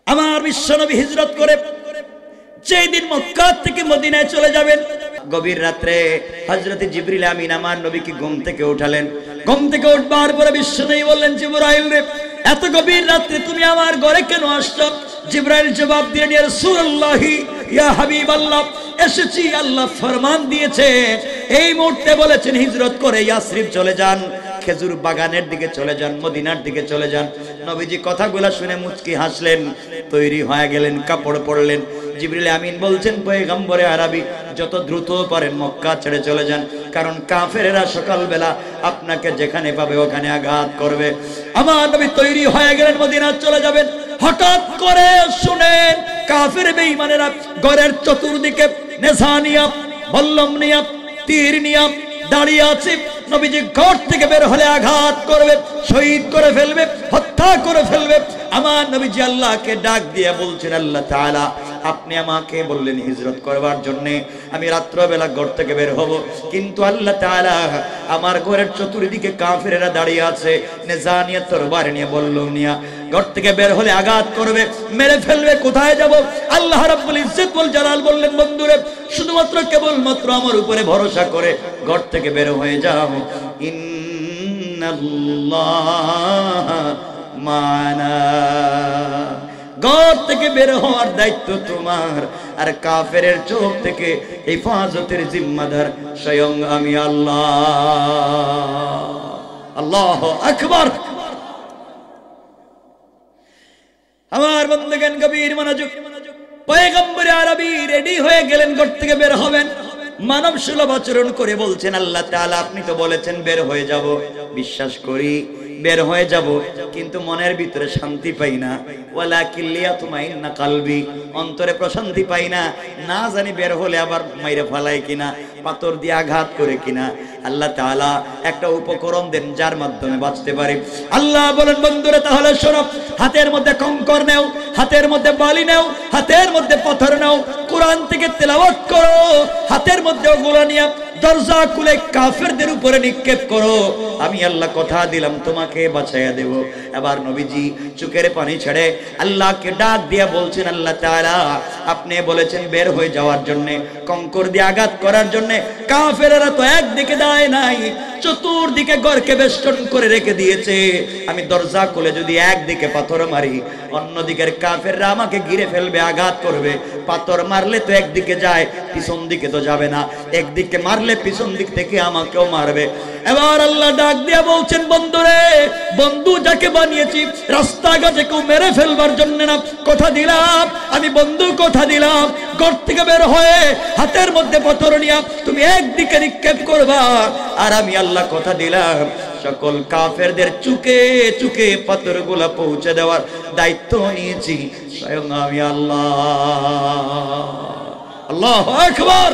আমার বিশ্বনবী হিজরত করে যেই দিন মক্কা থেকে মদিনায় চলে যাবেন, গভীর রাত্রে হযরত জিবরিল আমিন আমার নবীকে ঘুম থেকে উঠালেন। ঘুম থেকে উঠবার পরে বিশ্বনবী বললেন, জিবরাইল রে, এত গভীর রাত্রে তুমি আমার ঘরে কেন আসছো? জিবরাইল জবাব দিলেন, ইয়া রাসূলুল্লাহি, ইয়া হাবিবাল্লাহ, এসেছি, আল্লাহ ফরমান দিয়েছে, এই মুহূর্তে বলেছেন হিজরত করে ইয়াসরিব চলে যান, খেজুর বাগানের দিকে চলে যান, মদিনার দিকে চলে যান। নবীজি কথাগুলো শুনে মুচকি হাসলেন, তৈরি হয়ে গেলেন, কাপড় পরলেন। জিবরিল আমিন বলছেন, পয়গম্বরে আরবি, যত দ্রুত পারেন মক্কা ছেড়ে চলে যান, কারণ কাফেরেরা সকালবেলা আপনাকে যেখানে পাবে ওখানে আঘাত করবে। আমার নবী তৈরি হয়ে গেলেন, মদিনা চলে যাবেন। হঠাৎ করে শুনেন কাফের বেঈমানেরা ঘরের চতুর্দিকে নেশা নিয়া, বল্লম নিয়া, তীর নিয়া দাঁড়িয়ে আছে। নবীজি ঘর থেকে বের হলে আঘাত করবে, শহীদ করে ফেলবে, হত্যা করে ফেলবে। আমার নবীজি আল্লাহকে ডাক দিয়ে বলছেন, আল্লাহ তাআলা, আপনি আমাকে বললেন হিজরত করবার জন্য, আমি রাত্রবেলা ঘর থেকে বের হব, কিন্তু আল্লাহ তাআলা আমার ঘরের চতুর্দিকে কাফেরেরা দাঁড়িয়ে আছে, নেজানিয়া তরবারি নিয়ে, বললেন নিয়া, ঘর থেকে বের হলে আঘাত করবে, মেরে ফেলবে, কোথায় যাব? আল্লাহ রাব্বুল ইজ্জত ওয়াল জালাল বললেন, বন্ধুরে, শুধুমাত্র কেবলমাত্র আমার উপরে ভরসা করে ঘর থেকে বের হয়ে যাও। ইন্নাল্লাহ মানা, ঘর থেকে বের হওয়ার দায়িত্ব তোমার, আর কাফেরের চোখ থেকে হেফাজতের জিম্মাদার স্বয়ং আমি আল্লাহ। আল্লাহু আকবার। আমার বন্ধুগণ, গভীর মনোযোগ। পয়গম্বর আরবি রেডি হয়ে গেলেন, ঘর থেকে বের হবেন, মানব সুলভ আচরণ করে বলছেন, আল্লাহ তাআলা আপনি তো বলেছেন বের হয়ে যাব, বিশ্বাস করি বের হয়ে যাব, কিন্তু মনের ভিতরে শান্তি পাই না। ওয়ালাকিন লিয়াতমাইন্না কলবি, অন্তরে প্রশান্তি পাই না, না জানি বের হলে আবার মাইরে ফেলাই কিনা, পাথর দিয়ে আঘাত করে কিনা। আল্লাহ তাআলা একটা উপকরণ দেন যার মাধ্যমে বাঁচতে পারি। আল্লাহ বলেন, বন্ধুরা তাহলে শোনো, হাতের মধ্যে কঙ্কর নাও, হাতের মধ্যে বালি নাও, হাতের মধ্যে পাথর নাও, কোরআন থেকে তেলাওয়াত করো, হাতের মধ্যে ওগুলো নিয়ে দরজা খুলে কাফেরদের উপরে নিক্ষেপ করো, আমি আল্লাহ কথা দিলাম তোমাকে বাঁচাইয়া দেব। এবার নবীজি চোখের পানি ছেড়ে আল্লাহকে ডাক দিয়ে বলছেন, আল্লাহ তাআলা আপনি বলেছেন বের হয়ে যাওয়ার জন্য, কঙ্কর দিয়ে আঘাত করার জন্য। কাফেররা তো একদিকে দাঁড়ায় নাই, চতুর্দিকে ঘরকে বেষ্টন করে রেখে দিয়েছে। আমি দরজা খুলে যদি একদিকে পাথর মারি, অন্যদিকের কাফেররা আমাকে ঘিরে ফেলবে, আঘাত করবে। পাথর মারলে তো একদিকে যায়, পিছন দিকে তো যাবে না, একদিকে মারলে পিছন দিক থেকে আমাকেও মারবে। এবার আল্লাহ ডাক দিয়ে বলছেন, বন্ধুরে, বন্ধু যাকে বানিয়েছি রাস্তাঘাটে কেউ মেরে ফেলবার জন্য না, কথা দিলাম, আমি বন্ধু কথা দিলাম, ঘর থেকে বের হয়ে হাতের মধ্যে পাথর নিয়ে তুমি একদিকে নিক্ষেপ করবা, আর আমি আল্লাহ কথা দিলাম সকল কাফেরদের চুকে চুকে পাথরগুলো পৌঁছে দেওয়ার দায়িত্ব নিয়েছি স্বয়ং আমি আল্লাহ। আল্লাহু আকবার।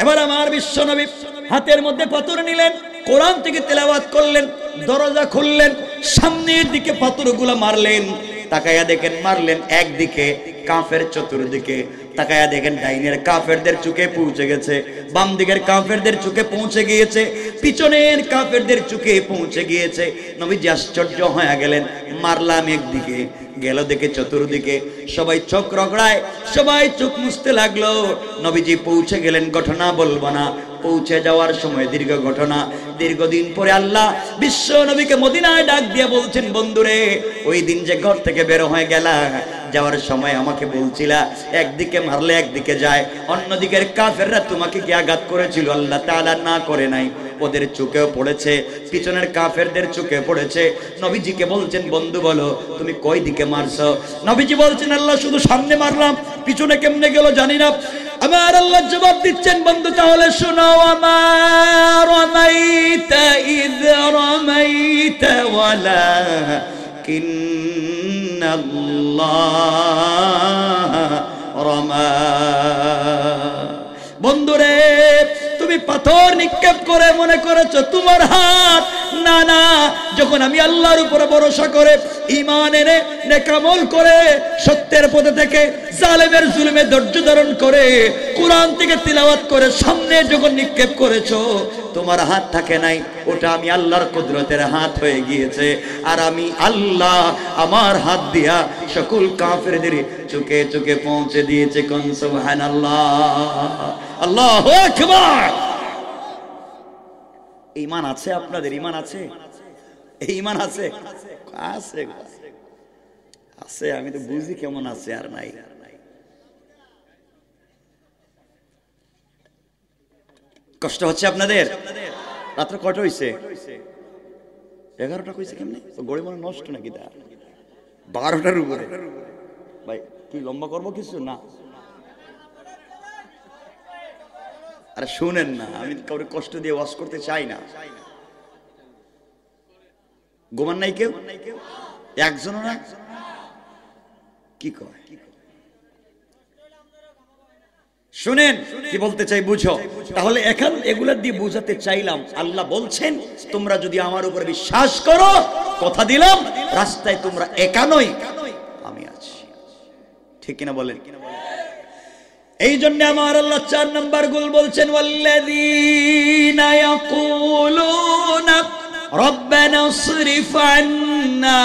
এবার আমার বিশ্বনবী হাতের মধ্যে পাথর নিলেন, কোরআন থেকে তেলাওয়াত করলেন, দরজা খুললেন, সামনের দিকে পাথরগুলো মারলেন। তাকায়া দেখেন মারলেন একদিকে, কাফের চতুর্দিকে। তাকায়া দেখেন ডাইনের কাফেরদের চুকে পৌঁছে গেছে, বাম দিকের কাফেরদের চুকে পৌঁছে গিয়েছে, পিছনের কাফেরদের চুকে পৌঁছে গিয়েছে। নবীজি আশ্চর্য হয়ে গেলেন, মারলাম একদিকে, গেল দেখে চতুর্দিকে, সবাই চোখ রগড়ায়, সবাই চোখ মুছতে লাগলো। নবীজি পৌঁছে গেলেন, ঘটনা বলবো না, পৌঁছে যাওয়ার সময় দীর্ঘ ঘটনা। দীর্ঘদিন পরে আল্লাহ বিশ্ব নবীকে মদিনায় ডাক দিয়ে বলছেন, বন্ধুরে, ওই দিন যে ঘর থেকে বের হয়ে গেলা, যাওয়ার সময় আমাকে বলছিলা একদিকে মারলে একদিকে যায়, অন্যদিকের কাফেররা তোমাকে কি আঘাত করেছিল? আল্লাহ তাআলা না করে নাই, ওদের চোখেও পড়েছে, পিছনের কাফেরদের চোখে পড়েছে। নবীজিকে বলছেন, বন্ধু বলো তুমি কই দিকে মারছো? নবীজি বলছেন, আল্লাহ শুধু সামনে মারলাম, পিছনে কেমনে গেল জানি না। আমার আল্লাহ জবাব দিচ্ছেন, বন্ধু তাহলে শোনো, আমার রামাইতা ইয রামাইতা ওয়ালাকিন্নাল্লাহ রামা। বন্ধুরে, তুমি পাথর নিক্ষেপ করে মনে করেছো তোমার হাত না না, যখন আমি আল্লাহর উপরে ভরসা করে ঈমান এনে নেক আমল করে সত্যের পথে থেকে জালেমের জুলুমে ধৈর্য ধারণ করে কোরআন থেকে তিলাওয়াত করে সামনে যখন নিক্ষেপ করেছো, তোমার হাত থাকে নাই, ওটা আমি আল্লাহর কুদরতের হাত হয়ে গিয়েছে। আর আমি আল্লাহ আমার হাত দিয়া সকল কাফেরদের চোখে চোখে পৌঁছে দিয়েছে। কোন সুবহানাল্লাহ, আল্লাহু আকবার। ঈমান আছে আপনাদের? ঈমান আছে? ঈমান আছে? আছে আছে, আমি তো বুঝি কেমন আছে আর নাই। কষ্ট হচ্ছে আপনাদের? রাত্র কটা হইছে? 11টা কইছে কেমনে? গড়ি মনে নষ্ট নাকি? 12টার উপরে। ভাই কি লম্বা করবো কিছু না? আরে শুনেন না, আমি কাউকে কষ্ট দিয়ে ওয়াজ করতে চাই না। গোমান নাই কেউ? একজনও না? কি কয়? শুনেন কি বলতে চাই, বুঝো। তাহলে এখন এগুলা দিয়ে বুঝাতে চাইলাম, আল্লাহ বলছেন তোমরা যদি আমার উপর বিশ্বাস করো, কথা দিলাম রাস্তায় তোমরা একা নই, আমি আছি। ঠিক কিনা বলেন? এই জন্য আমার আল্লাহ 4 নম্বর গুল বলছেন, ওয়াল্লাযীনা ইয়াকুলুনা রাব্বানা ইসরিফ আন্না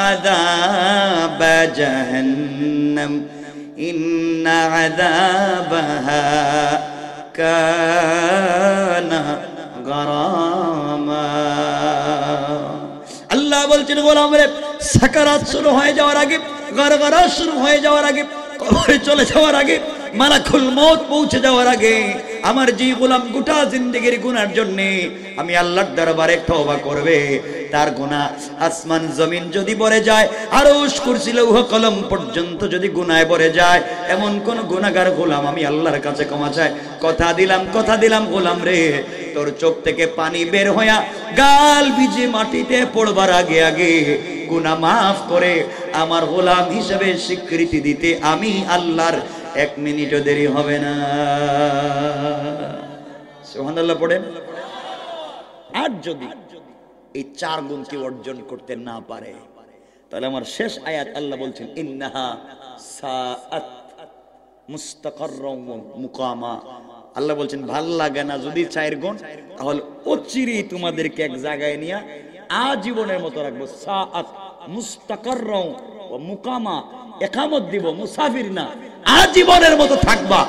আযাবা জাহান্নাম ইন্না আযাবাহা কানা গারামা। আল্লাহ বলছেন গোলামরে, সাকারাত শুরু হয়ে যাওয়ার আগে, গরগরা শুরু হয়ে যাওয়ার আগে, কবরে চলে যাওয়ার আগে, মালাকুল মউত পৌঁছে যাওয়ার আগে আমার যে গোলাম গোটা জিন্দেগির গুনার জন্য আমি আল্লাহর দরবারে তওবা করবে, তার গুনাহ আসমান জমিন যদি ভরে যায়, আরশ কুরসি লৌহ কলম পর্যন্ত যদি গুনাহে ভরে যায়, এমন কোন গুনাহগার গোলাম আমি আল্লাহর কাছে ক্ষমা চাই। কথা দিলাম গোলাম রে, তোর চোখ থেকে পানি বের হইয়া গাল ভিজে মাটিতে পড়বার আগে আগে গুনাহ মাফ করে আমার গোলাম হিসেবে স্বীকৃতি দিতে আমি আল্লাহর 1 মিনিটও দেরি হবে না। সুবহানাল্লাহ পড়েন। আর যদি এই 4 গুণ কি অর্জন করতে না পারে, তাহলে আমার শেষ আয়াত আল্লাহ বলছেন, ইন্নাহা সাআত মুস্তাকাররাম ওয়া মুকামা। আল্লাহ বলছেন ভাল লাগে না যদি 4 গুণ, তাহলে অচিরেই তোমাদেরকে এক জায়গায় নিয়ে আজীবনের মতো রাখবো। সাআত মুস্তাকাররাম ওয়া মুকামা, একামত দিব, মুসাফির না, আজীবনের মতো থাকবা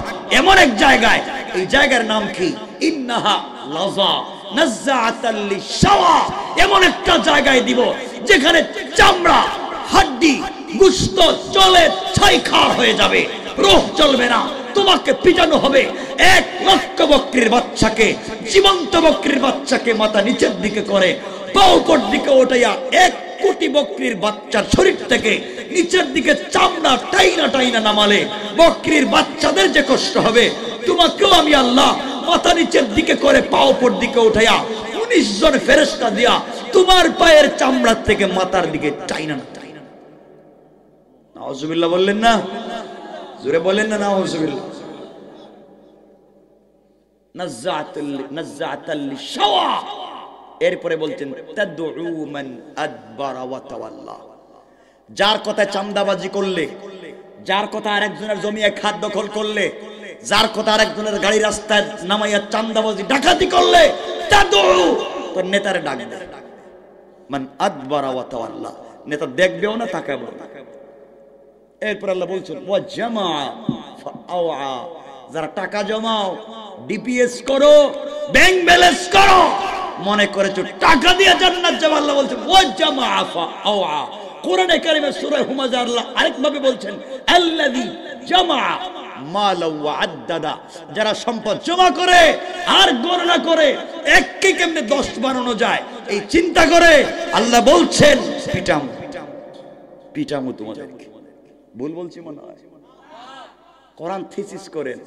এমন এক জায়গায়। এই জায়গার নাম কি? ইন্নাহা লাযা নাযাআতাল লিশাওয়া। এমন একটা জায়গায় দিব যেখানে চামড়া, হাড্ডি, গোশত চলে ছাইখার হয়ে যাবে, রূহ চলবে না, তোমাকে পিটানো হবে। 1 লক্ষ বকরির বাচ্চাকে, জীবন্ত বকরির বাচ্চাকে মাথা নিচের দিকে করে পা উপর দিকে ওঠাইয়া 1 কোটি বকরির বাচ্চার শরীর থেকে নিচের দিকে চামড়া টাইনা নামালে বকরির বাচ্চাদের যে কষ্ট হবে, তোমাকেও আমি আল্লাহ মাথা নিচের দিকে করে পা উপর দিকে উঠাইয়া 19 জন ফেরেশতা দিয়া তোমার পায়ের চামড়া থেকে মাথার দিকে টাইনা। নাউজুবিল্লাহ বললেন না? জোরে বলেন না নাউজুবিল্লাহ। নাযাআতাল লিশাওয়া। এরপরে বলছেন তাদউ মান আদবারা ওয়া তাওয়াল্লা। যার কথা চাঁদাবাজি করলে, যার কথা আরেকজনের জমি খাত দখল করলে, যার কথা আরেকজনের গাড়ি রাস্তায় নামাইয়া চাঁদাবাজি ডাকাতি করলে, তাদউ, তোর নেতারে ডাকবে। মান আদবারা ওয়া তাওয়াল্লা, নেতা দেখবেও না, তাকাবেও না। এরপর আল্লাহ বলছেন ওয়া জামা ফাআওয়া। যারা টাকা জমাও, ডিপিএস করো, ব্যাংক ব্যালেন্স করো, মনে করেছো টাকা দিয়ে জান্নাত যাবে, আল্লাহ বলছেন ওয়া জামা ফাআওয়া। কোরআনে কারিমে সূরা হুমাযা আল্লাহ আরেকভাবে বলছেন আল্লাযী জামা মালা ওয়া আদ্দাদা। যারা সম্পদ জমা করে আর গণনা করে এককে কেমনে 10 বানানো যায় এই চিন্তা করে, আল্লাহ বলছেন পিটামু তোমাদেরকে। ভুল বলছি মনে হয়? কোরআন থিসিস করেন,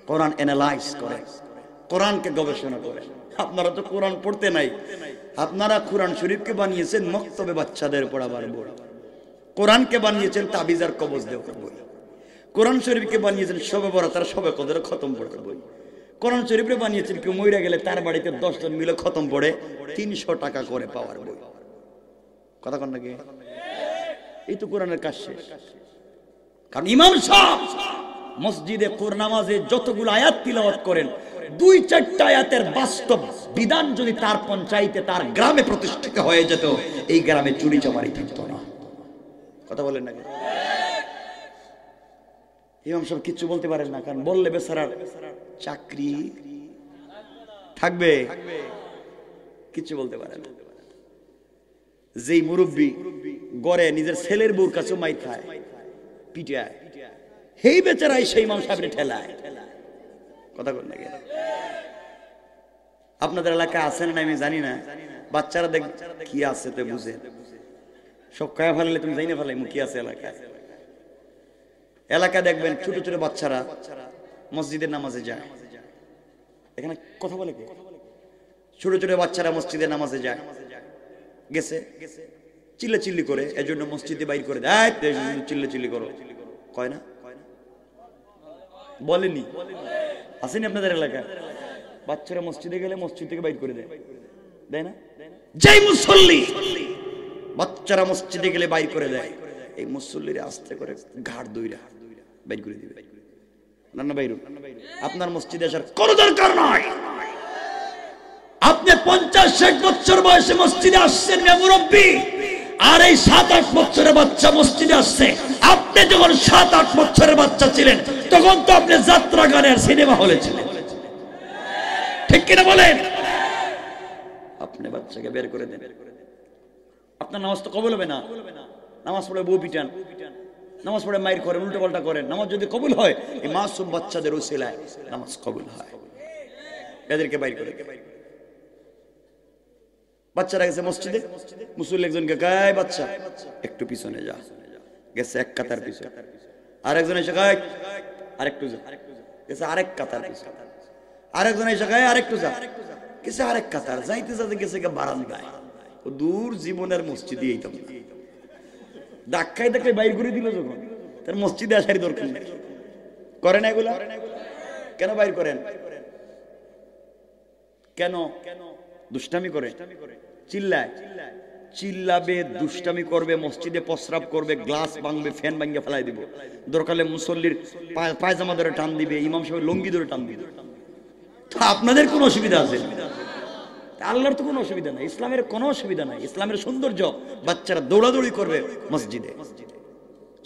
কোরআন অ্যানালাইজ করেন, কোরআনকে গবেষণা করেন। আপনারা তো কোরআন পড়তে নাই, আপনারা কোরআন শরীফকে বানিয়েছেন মক্তবে বাচ্চাদের পড়াবার বই, কোরআনকে বানিয়েছেন তাবিজ আর কবজ দেওয়ার বই, কোরআন শরীফকে বানিয়েছেন শবে বরাত আর শবে কদর খতম পড়ার বই, কোরআন শরীফে বানিয়েছেন কেউ মইরা গেলে তার বাড়িতে 10 জন মিলে খতম পড়ে 300 টাকা করে পাওয়ার বই। কথা কন নাকি? এই তো কোরআনের কাজ শেষ। কারণ ইমাম সাহেব মসজিদে কোরআন নামাজে যতগুলো আয়াত তিলাওয়াত করেন, 2-4টা আয়াতের বাস্তব বিধান যদি তার পঞ্চায়েতে তার গ্রামে প্রতিষ্ঠিত হয়ে যেত, এই গ্রামে চুরি চামারি থাকতো না। কথা বলেন নাকি? ইমাম সাহেব কিচ্ছু বলতে পারেন না, কারণ বললে বেচারার চাকরি থাকবে, কিচ্ছু বলতে পারে না। যেই মুরব্বী গড়ে নিজের ছেলের বউর কাছে মাইর খায়, পিটায়, সেই বেচারাই সেই ইমাম সাহেবের ঠেলায়। কথা বলেন নাকি? আপনাদের এলাকায় আছে না আমি জানি না, বাচ্চারা দেখ কি আছে তো বুঝে সব কয়া ফেলালে তুমি জানি না ফেলাই কি আছে এলাকায়। এলাকায় দেখবেন ছোট ছোট বাচ্চারা মসজিদের নামাজে যায়। এখানে কথা বলে কে? ছোট ছোট বাচ্চারা মসজিদের নামাজে যায়, গেছে চিল্লা চিল্লি করে, এজন্য মসজিদে বাইর করে দেয়। চিল্লা চিল্লি করো কয় না? বলেনি? আসেনি আপনাদের এলাকায়? বাচ্চারা মসজিদে গেলে মসজিদ থেকে বাইর করে দেয়, দেয় না? যেই মুসল্লি বাচ্চারা মসজিদে গেলে বাইর করে দেয়, এই মুসল্লিরা আস্তে করে ঘাড় দইরা বাইর করে দিবে। না বাইরু, আপনার মসজিদে আসার কোনো দরকার নয়। আপনি 50-60 বছর বয়সে মসজিদে আসছেন মুরব্বী, আর এই 7-8 বছরের বাচ্চা মসজিদে আসছে। আপনি যখন 7-8 বছরের বাচ্চা ছিলেন, তখন তো আপনি যাত্রা গানের সিনেমা হলে ছিলেন, ঠিক কিনা বলেন? আপনি বাচ্চাকে বের করে দেন, আপনার নামাজ তো কবুল হবে না। নামাজ পড়ে বউ পিটান, নামাজ পড়ে মাইর করেন, উল্টো পাল্টা করেন। নামাজ যদি কবুল হয়, এই মাসুম বাচ্চাদের উসিলায় নামাজ কবুল হয়। এদেরকে বাইর করে, বাচ্চারা গেছে মসজিদে, মুসল্লি একজনকে গায় বাচ্চা একটু পিছনে যা, গেছে এক কাতার পিছনে। আরেকজন এসে গায় আরেকটু যা, গেছে আরেক কাতার পিছনে। আরেকজন এসে গায় আরেকটু যা, গেছে আরেক কাতার। যাইতে যাতে গেছে বারান্দায়। ও দূর জীবনের মসজিদে এইতাম না, ধাক্কায় ধাক্কায় বাইর করে দিল যখন, তার মসজিদে আসারই দরকার নেই। করেন এগুলা? কেন বাইর করেন? কেন? দুষ্টামি করে, চিল্লায়, চিল্লাবে, দুষ্টামি করবে, মসজিদে প্রস্রাব করবে, গ্লাস ভাঙবে, ফ্যান ভাঙিয়ে ফেলাই দিব। দরকার হলে মুসল্লির পায়জামা ধরে টান দিবে, ইমাম সাহেবের লুঙ্গি ধরে টান দিবে। আপনাদের কোনো অসুবিধা আছে? আল্লাহর তো কোনো অসুবিধা নাই, ইসলামের কোনো অসুবিধা নাই। ইসলামের সৌন্দর্য, বাচ্চারা দৌড়াদৌড়ি করবে মসজিদে।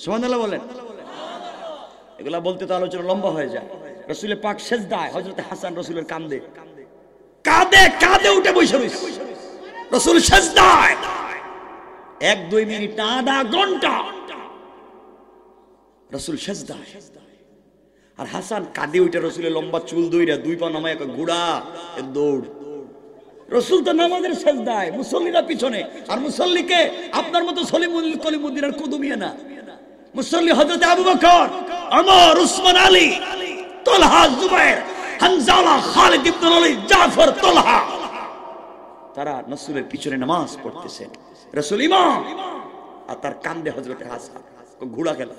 সুবহানাল্লাহ বলেন। এগুলা বলতে তো আলোচনা লম্বা হয়ে যায়। রাসূলের পাক সেজদায়, হযরত হাসান রাসূলের কাঁদে কাঁদে কাঁদে উঠে বসে রইছে। রাসূল সেজদায় 1-2 মিনিট না, আধা ঘন্টা রাসূল সেজদায়। আর হাসান কাঁদে উঠে রাসূলের লম্বা চুল ধইরা 2 পা নামায় ঘোড়া এর দৌড়। রাসূল তো নামাজের সেজদায়, মুসল্লিরা পিছনে। আর মুসল্লিকে আপনার মতো কলিমুদ্দিন আর কুদুমিয়া না, মুসল্লি হযরত আবু বকর, ওমর, উসমান, আলী, তালহা, জুবায়ের, হানজালা, খালিদ ইবনে ওয়ালিদ, জাফর, তালহা, তারা রাসূলের পিছনে নামাজ পড়তেছেন। রাসূল ইমাম, আর তার কান্দে হযরত হাসান ঘোড়া খেলা।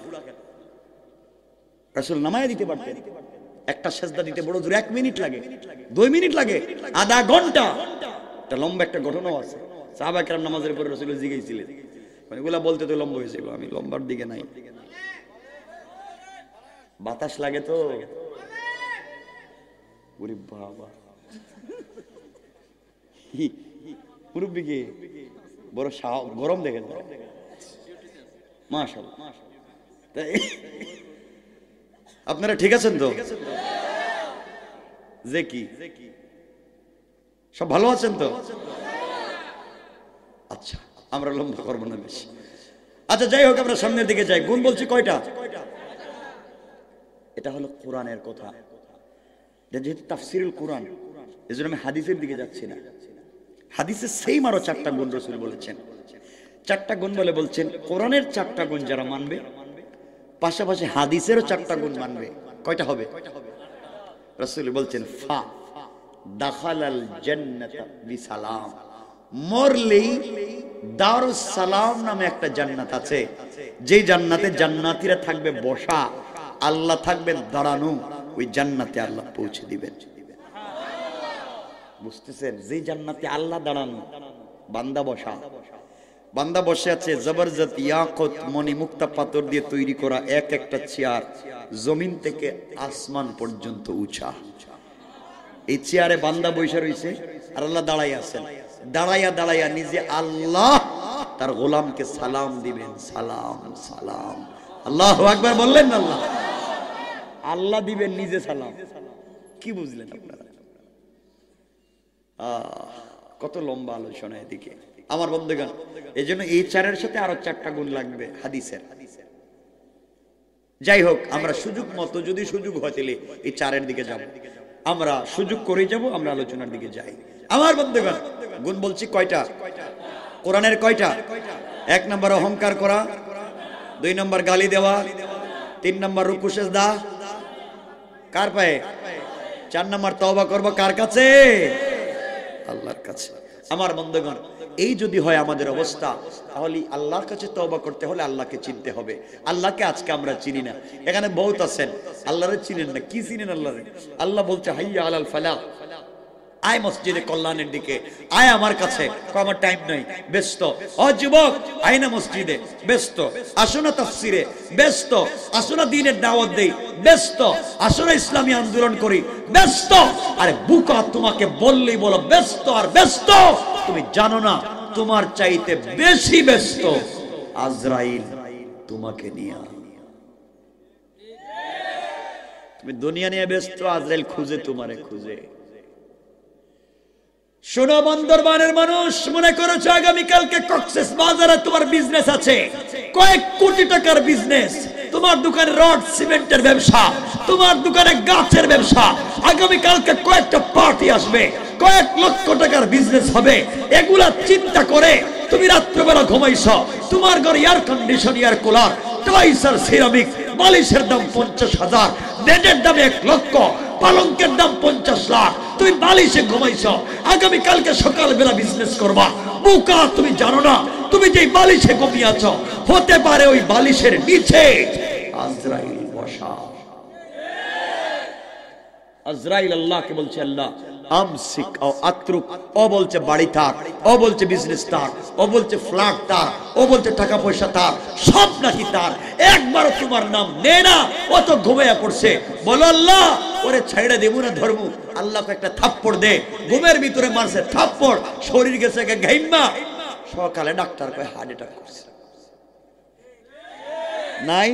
রাসূল নামায় দিতে পারতেন, একটা সেজদা দিতে বড় জোর 1 মিনিট লাগে, 2 মিনিট লাগে, আধা ঘন্টা। একটা লম্বা একটা ঘটনা আছে, সাহাবা কেরাম নামাজের পরে রাসূল জিজ্ঞাসিলেন, এগুলা বলতে তো লম্বা হয়ে যাবে, আমি লম্বার দিকে নাই, বাতাস লাগে তো। ওরে বাবা, মুরব্বি কি বড় গরম দেখে যায়, মাশাআল্লাহ। আপনারা ঠিক আছেন তো? যে কি সব ভালো আছেন তো? আচ্ছা, আমরা লম্বা করবো না বেশি। আচ্ছা, যাই হোক, আমরা সামনের দিকে যাই। গুণ বলছি কয়টা? এটা হলো কোরআনের কথা, যেহেতু তাফসিরুল কোরআন, এজন্য আমি হাদিসের দিকে যাচ্ছি না। হাদিসে সেম আরো 4টা গুণ রাসূল বলেছেন। 4টা গুণ বলে বলছেন, কোরআনের 4টা গুণ যারা মানবে, পাশাপাশি হাদিসেরও 4টা গুণ মানবে, কয়টা হবে? রাসূল বলছেন, ফা দাখালাল জান্নাতা বিসালাম, মরলেই দারুস সালাম নামে একটা জান্নাত আছে, যেই জান্নাতে জান্নাতীরা থাকবে বসা, আল্লাহ থাকবেন দাঁড়ানো, ওই জান্নাতে আল্লাহ পৌঁছে দিবেন। বুঝতেছেন? যে জান্নাতে আল্লাহ দাঁড়ানো, বান্দা বসা, বান্দা বসে আছে। জবরদস্ত ইয়াকুত মণি মুক্তা পাথর দিয়ে তৈরি করা এক একটা চেয়ার, জমিন থেকে আসমান পর্যন্ত উঁচা। এই চেয়ারে বান্দা বসে রয়েছে আর আল্লাহ দাঁড়াই আছেন। দাঁড়াইয়া দাঁড়াইয়া নিজে আল্লাহ তার গোলামকে সালাম দিবেন, সালাম সালাম। আল্লাহু আকবার বললেন না? আল্লাহ আল্লাহ দিবেন নিজে সালাম। কি বুঝলেন আপনারা? কত লম্বা আলোচনা এদিকে আমার বন্ধুগণ। এই জন্য এই চারের সাথে আরো 4টা গুণ লাগবে হাদিসের। যাই হোক, আমরা সুযোগ মতো যদি সুযোগ হয় তাহলে এই 4-এর দিকে যাব। আমরা সুযোগ করে যাব, আমরা আলোচনার দিকে যাই। আমার বন্ধুগণ, গুণ বলছি কয়টা? কোরআনের কয়টা? 1 নম্বর অহংকার করা, 2 নম্বর গালি দেওয়া, 3 নম্বর রুকু সিজদা কার পায়ে, 4 নম্বর তওবা করব কার কাছে? আল্লাহর কাছে। আমার বন্ধুগণ, এই যদি হয় আমাদের অবস্থা, তাহলে আল্লাহর কাছে তওবা করতে হলে আল্লাহকে চিনতে হবে। আল্লাহকে আজকে আমরা চিনি না। এখানে বহুত আছেন আল্লাহরে চিনেন না। কি চিনেন আল্লাহরে? আল্লাহ বলছে হাইয়া আলাল ফালাহ, আয় মসজিদে কল্যাণের দিকে, আয় আমার কাছে। আমার টাইম নাই, ব্যস্ত। ও যুবক, আয় না মসজিদে, ব্যস্ত। আসো না তাফসিরে, ব্যস্ত। আসো না দ্বীনের দাওয়াত দেই, ব্যস্ত। আসো না ইসলামী আন্দোলন করি, ব্যস্ত। আরে বুকা, তোমাকে বললেই বলো ব্যস্ত আর ব্যস্ত। তুমি জানো না তোমার চাইতে বেশি ব্যস্ত আজরাইল তোমাকে নিয়ে। তুমি দুনিয়া নিয়ে ব্যস্ত, আজরাইল খুঁজে তোমারে খুঁজে। শোনো বন্দরবানের মানুষ, মনে করেছো আগামীকালকে কক্সেস বাজারে তোমার বিজনেস আছে, কয়েক কোটি টাকার বিজনেস। তোমার দোকানে রড সিমেন্টের ব্যবসা, তোমার দোকানে গাছের ব্যবসা। আগামীকালকে কয়েকটা পার্টি আসবে, কয়েক লক্ষ টাকার বিজনেস হবে। এগুলা চিন্তা করে তুমি রাত্রেবেলা ঘুমাইছো। তোমার ঘরে এয়ার কন্ডিশন, এয়ার কুলার, টয়সার সিরামিক, বালিশের দাম 50,000, বেডের দাম 1 লক্ষ, পালঙ্কের দাম 50 লাখ। তুমি বালিশে ঘুমাইছো, আগামী কালকে সকালবেলা বিজনেস করবা। বোকা, তুমি জানো না তুমি যে বালিশে ঘুমিয়ে আছো, হতে পারে ওই বালিশের নিচে আজরাইল বসা। আজরাইল আল্লাহকে বলছে, আল্লাহ আমসিক ও আত্রুক। ও বলছে বাড়ি থাক, ও বলছে বিজনেস তার, ও বলছে ফ্ল্যাট তার, ও বলছে টাকা পয়সা তার, সব নাকি তার। একবারও তোমার নাম নে না। ও তো ঘুমিয়ে পড়ছে। বলো আল্লাহ ওরে ছেড়ে দেব না ধর্ম। আল্লাহকে একটা থাপ্পড় দে। ঘুমের ভিতরে মারছে থাপ্পড়, শরীর গেছে ঘাইমা। সকালে ডাক্তার কয় হার্ট অ্যাটাক করছে। নাই,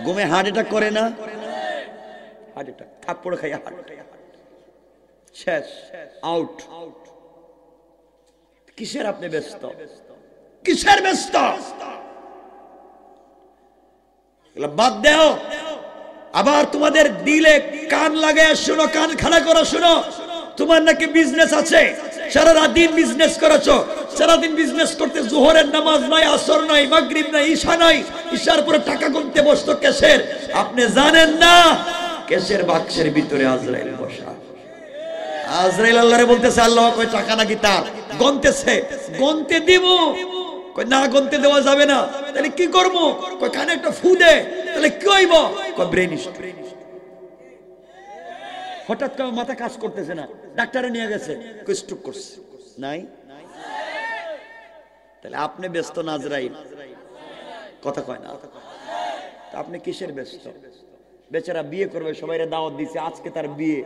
ঘুমে হার্ট অ্যাটাক করে না? হার্ট অ্যাটাক, থাপ্পড় খাইয়া হার্ট শেষ, আউট। কিসের আপনি ব্যস্ত? কিসের ব্যস্ত? বাদ দেও। আবার তোমাদের দিলে কান লাগায় শুনো, কান খাড়া করো, শুনো। তোমার নাকি বিজনেস আছে, সারা রাত দিন বিজনেস করেছো। সারাদিন বিজনেস করতে জোহরের নামাজ নাই, আসর নাই, মাগরিব নাই, ঈশা নাই। ঈশার পরে টাকা গুনতে বসতো কেসের। আপনি জানেন না কেসের বাক্সের ভিতরে আজরাইল বসা। আজরাইল আল্লাহরে বলতেছে, আল্লাহ কয় টাকা নাকি তার, গনতেছে। গনতে দিব, কয় না গনতে দেওয়া যাবে না। তাহলে কি করবো? কয় কানে একটা ফু দে। তাহলে কি হইব? কয় ব্রেন স্ট্রোক। হঠাৎ করে মাথা কাজ করতেছে না, ডাক্তারে নিয়ে গেছে, কয় স্ট্রোক করছে। নাই? তাহলে আপনি ব্যস্ত না আজরাইল? কথা কয় না। আপনি কিসের ব্যস্ত? বেচারা বিয়ে করবে, সবাই দাওয়াত দিছে, আজকে তার বিয়ে।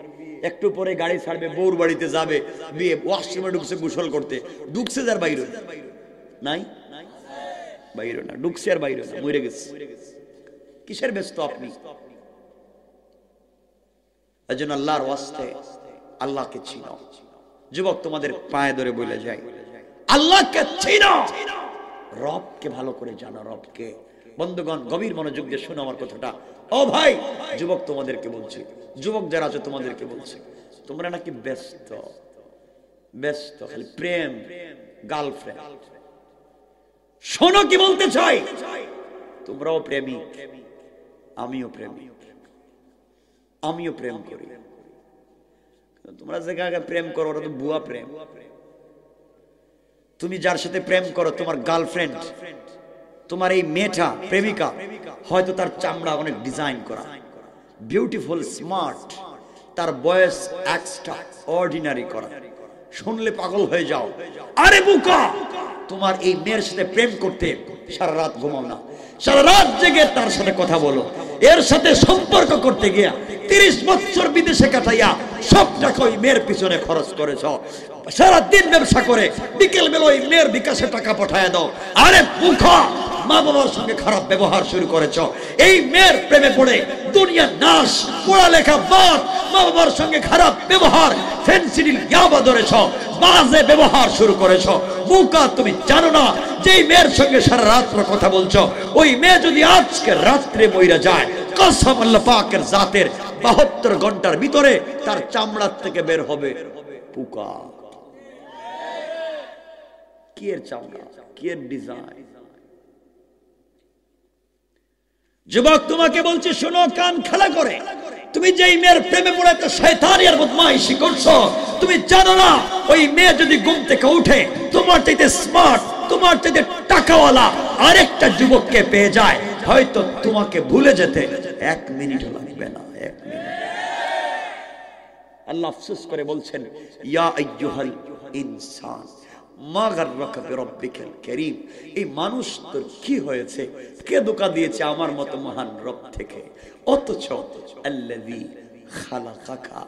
একটু পরে গাড়ি ছাড়বে, বউর বাড়িতে যাবে, বিয়ে। ওয়াশরুমে ঢুকছে গোসল করতে, ঢুকছে যার বাইরে নাই, বাইরে না, ঢুকছে আর বাইরে না, মরে গেছে। কিসের ব্যস্ত আপনি? এজন্য আল্লাহর ওয়াস্তে আল্লাহকে চিনো। যুবক, তোমাদের পায়ে ধরে বলে যায়, আল্লাহকে চিনো, রবকে ভালো করে জানো, রবকে। বন্ধুগণ, গভীর মনোযোগ দিয়ে শোনো আমার কথাটা। ও ভাই, যুবক তোমাদেরকে বলছি, যুবক যারা আছো তোমাদেরকে বলছি, তোমরা নাকি ব্যস্ত, ব্যস্ত খালি প্রেম, গার্লফ্রেন্ড। শোনো কি বলতে চাই, তোমরাও প্রেমিক, আমিও প্রেমিক, আমিও প্রেম করি। তোমরা যে প্রেম করো ওটা তো ভুয়া প্রেম। তুমি যার সাথে প্রেম করো, তোমার গার্লফ্রেন্ড, তোমার এই মেয়েটা প্রেমিকা, হয়তো তার চামড়া অনেক ডিজাইন করা, বিউটিফুল, স্মার্ট, তার বয়স এক্সট্রা অর্ডিনারি করা, শুনলে পাগল হয়ে যাও। আরে বোকা, তোমার এই মেয়ের সাথে প্রেম করতে সারা রাত ঘুমাও না, সারা রাত জেগে তার সাথে কথা বলো, এর সাথে সম্পর্ক করতে গিয়া 30 বছর বিদেশে কাটাইয়া সব টাকা ওই মেয়ের পিছনে খরচ করেছ, সারা দিন ব্যবসা করে বিকেল বেলা ওই মেয়ের বিকাশে টাকা পাঠায় দাও। আরে বোকা, মা বাবার সঙ্গে খারাপ ব্যবহার শুরু করেছ, এই মেয়ের প্রেমে পড়ে দুনিয়া নাশ, পড়ালেখা বাদ, মা বাবার সঙ্গে খারাপ ব্যবহার, ফেন্সিডিল ইয়াবা ধরেছ, বাজে ব্যবহার শুরু করেছ। বোকা, তুমি জানো না যে এই মেয়ের সঙ্গে সারা রাত্র কথা বলছো, ওই মেয়ে যদি আজকে রাত্রে মইরা যায়, কসম আল্লাহ পাকের জাতের 72 ঘন্টার ভিতরে তার চামড়ার থেকে বের হবে পোকা। কি এর চামড়া, কি এর ডিজাইন। যুবক, তোমাকে বলছি শোনো কান খাড়া করে, তুমি যেই মেয়ের প্রেমে পড়ে তো শয়তানি আর বদমাইশি করছো, তুমি জানো না ওই মেয়ে যদি ঘুম থেকে উঠে তোমার চাইতে স্মার্ট, তোমার চাইতে টাকাওয়ালা আরেকটা যুবককে পেয়ে যায়, হয়তো তোমাকে ভুলে যেতে 1 মিনিট লাগবে না, 1 মিনিট। আল্লাহ আফসোস করে বলছেন, ইয়া আইয়ুহাল ইনসান মা গাররাকা বিরাব্বিকাল কারীম, এই মানুষ তোর কি হয়েছে, কে ধোঁকা দিয়েছে আমার মতো মহান রব থেকে। অথচ আল্লাযী খালাকাকা,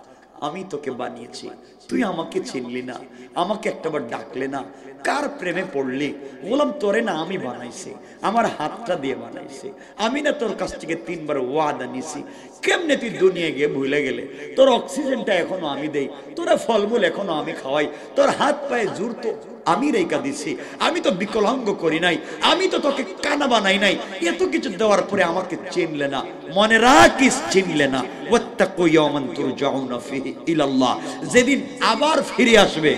আমি তোকে বানিয়েছি, তুই আমাকে চিনলি না, আমাকে একটাবার ডাকলে না, কার প্রেমে পড়লি? বললাম তোরে না আমি বানাইছি, আমার হাতটা দিয়ে বানাইছি, আমি না তোর কাছ থেকে 3 বার ওয়াদা নিছি। কেমনে তুই দুনিয়া গিয়ে ভুলে গেলে? তোর অক্সিজেনটা এখনো আমি দেই, তোরা ফলমূল এখনো আমি খাওয়াই, তোর হাত পায়ে জোর তো আমি রেখা দিছি, আমি তো বিকলাঙ্গ করি নাই, আমি তো তোকে কানা বানাই নাই, এত কিছু দেওয়ার পরে আমাকে চিনলে না। মনে রাখিস, চিনলে না, ওয়াত্তাকু ইয়াওমান তুরজাউনা ফিহি ইলাল্লাহ, যেদিন আবার ফিরে আসবে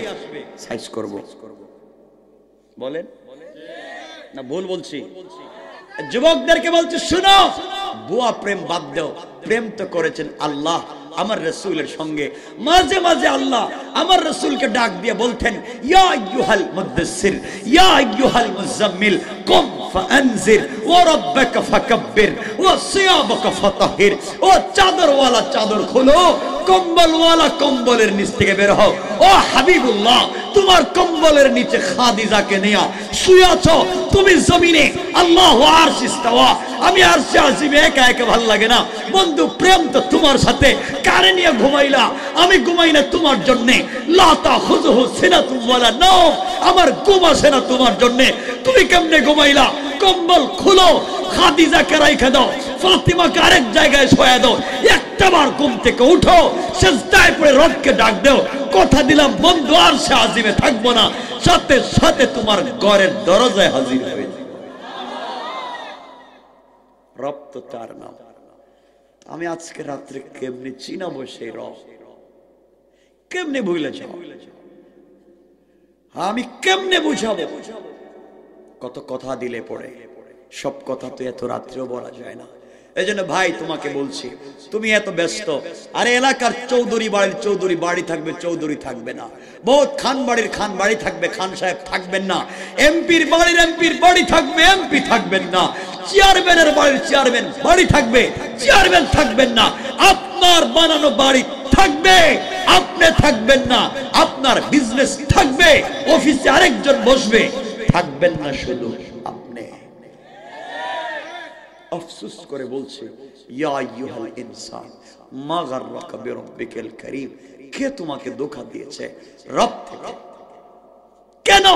সাইজ করব। বলেন না ভুল বলছি? যুবকদেরকে বলছি শুনো, বুয়া প্রেম বাদ দাও, প্রেম তো করেছেন আল্লাহ আমার রাসূলের সঙ্গে। মাঝে মাঝে আল্লাহ আমার রাসূলকে ডাক দিয়ে বলতেন, ইয়া আইয়ুহাল মুদাসসির ইয়া আইয়ুহাল মুজাম্মিল কুম ফাআনজির ওয়া রাব্বাকা ফাকাব্বির ওয়া সিয়াবাকা ফাতাহির। ও চাদরওয়ালা চাদর খোলো, কম্বলওয়ালা কম্বলের নিচ থেকে বের হও। ও হাবিবুল্লাহ, তোমার কম্বলের নিচে খাদিজাকে নিয়া শুয়ে আছো তুমি জমিনে, আল্লাহু আরশ ইস্তাওয়া, আমি আরশে আজিমে একা একা ভাল লাগে না। বন্ধু, প্রেম তো তোমার সাথে, কারে নিয়ে ঘুমাইলা? আমি ঘুমাই না তোমার জন্য, লা তাখুযুহু সিনাতুন ওয়ালা নাওম, আমার ঘুম আসে না তোমার জন্য, তুমি কেমনে ঘুমাইলা? কম্বল খুলো, খাদিজাকে রাইখা দাও, ফাতিমাকে আরেক জায়গায় শোয়া দাও, একটাবার ঘুম থেকে উঠো, সিজদায় পড়ে রবকে ডাক দাও। কথা দিলাম বন্ধু, আরশে আজিমে থাকবো না, সাথে সাথে তোমার ঘরের দরজায় হাজির হয়ে যাবে। রব তো তার নাম। আমি আজকে রাত্রে কেমনে চিনাবো সেই রব? কেমনে ভুলে যাও? আমি কেমনে বুঝাবো? কত কথা দিলে পড়ে, সব কথা তো এত রাত্রেও বলা যায় না। এই জন্য ভাই তোমাকে বলছি, তুমি এত ব্যস্ত, আরে এলাকার চৌধুরী বাড়ির চৌধুরী বাড়ি থাকবে, চৌধুরী থাকবে না, বহুত খান বাড়ির খান বাড়ি থাকবে, খান সাহেব থাকবেন না, এমপির বাড়ির এমপির বাড়ি থাকবে, এমপি থাকবেন না, চেয়ারম্যানের বাড়ির চেয়ারম্যান বাড়ি থাকবে, চেয়ারম্যান থাকবেন না, আপনার বানানো বাড়ি থাকবে, আপনি থাকবেন না, আপনার বিজনেস থাকবে, অফিসে আরেকজন বসবে, থাকবেন না শুধু আপনি। আফসোস করে বলছে, ইয়া আইয়ুহাল ইনসান মা গাররাকা বিরাব্বিকাল কারীম, কে তোমাকে ধোঁকা দিয়েছে? রব থেকে। কেন?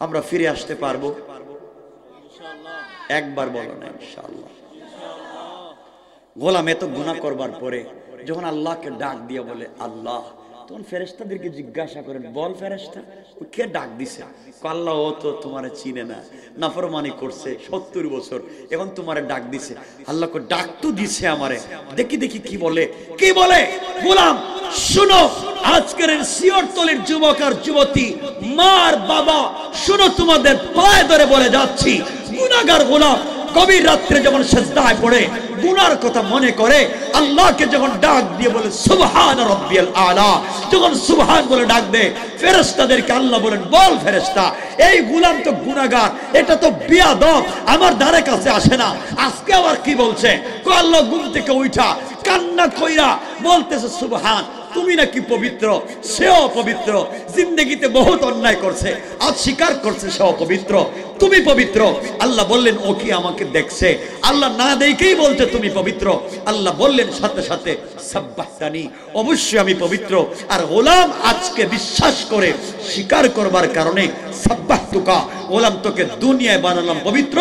আমরা ফিরে আসতে পারবো? একবার বলো না ইনশাআল্লাহ। গোলাম এত গুনাহ করবার পরে যখন আল্লাহকে ডাক দিয়ে বলে আল্লাহ, তখন ফেরেশতাদেরকে জিজ্ঞাসা করেন, বল ফেরেশতা কে ডাক দিছে? আল্লাহ, ও তো তোমারে চিনে না, নাফরমানি করছে 70 বছর, এখন তোমারে ডাক দিছে। আল্লাহকে ডাক তো দিছে আমারে, দেখি দেখি কি বলে। কি বলে? গোলাম শুনো, আজকের সিয়রতলির যুবক আর যুবতী, মা আর বাবা, শুনো, তোমাদের পায়ে ধরে বলে যাচ্ছি, গুনাহগার গোলাম গভীর রাত্রে যখন সিজদায় পড়ে গুনার কথা মনে করে, আল্লাহকে যখন ডাক দিয়ে বলে সুবহান রাব্বিয়াল আলা, যখন সুবহান বলে ডাক দেয়, ফেরেশতাদেরকে আল্লাহ বলেন বল ফেরেশতা, এই গোলাম তো গুনাহগার, এটা তো বিয়াদব, আমার ধারে কাছে আসে না। আজকে আবার কি বলছে, কো আল্লাহ ঘুম থেকে উঠা কান্না কইরা বলতেছে সুবহান, তুমি নাকি পবিত্র, সেও পবিত্র, জিন্দগিতে বহুত অন্যায় করছে, আজ স্বীকার করছে সেও পবিত্র, তুমি পবিত্র। আল্লাহ বললেন ও কি আমাকে দেখছে? আল্লাহ না দেখেই বলছে তুমি পবিত্র। আল্লাহ বললেন সাথে সাথে সাব্বাহতানি, অবশ্যই আমি পবিত্র। আর গোলাম আজকে বিশ্বাস করে স্বীকার করবার কারণে সাব্বাহতুকা, গোলাম তোকে দুনিয়ায় বানালাম পবিত্র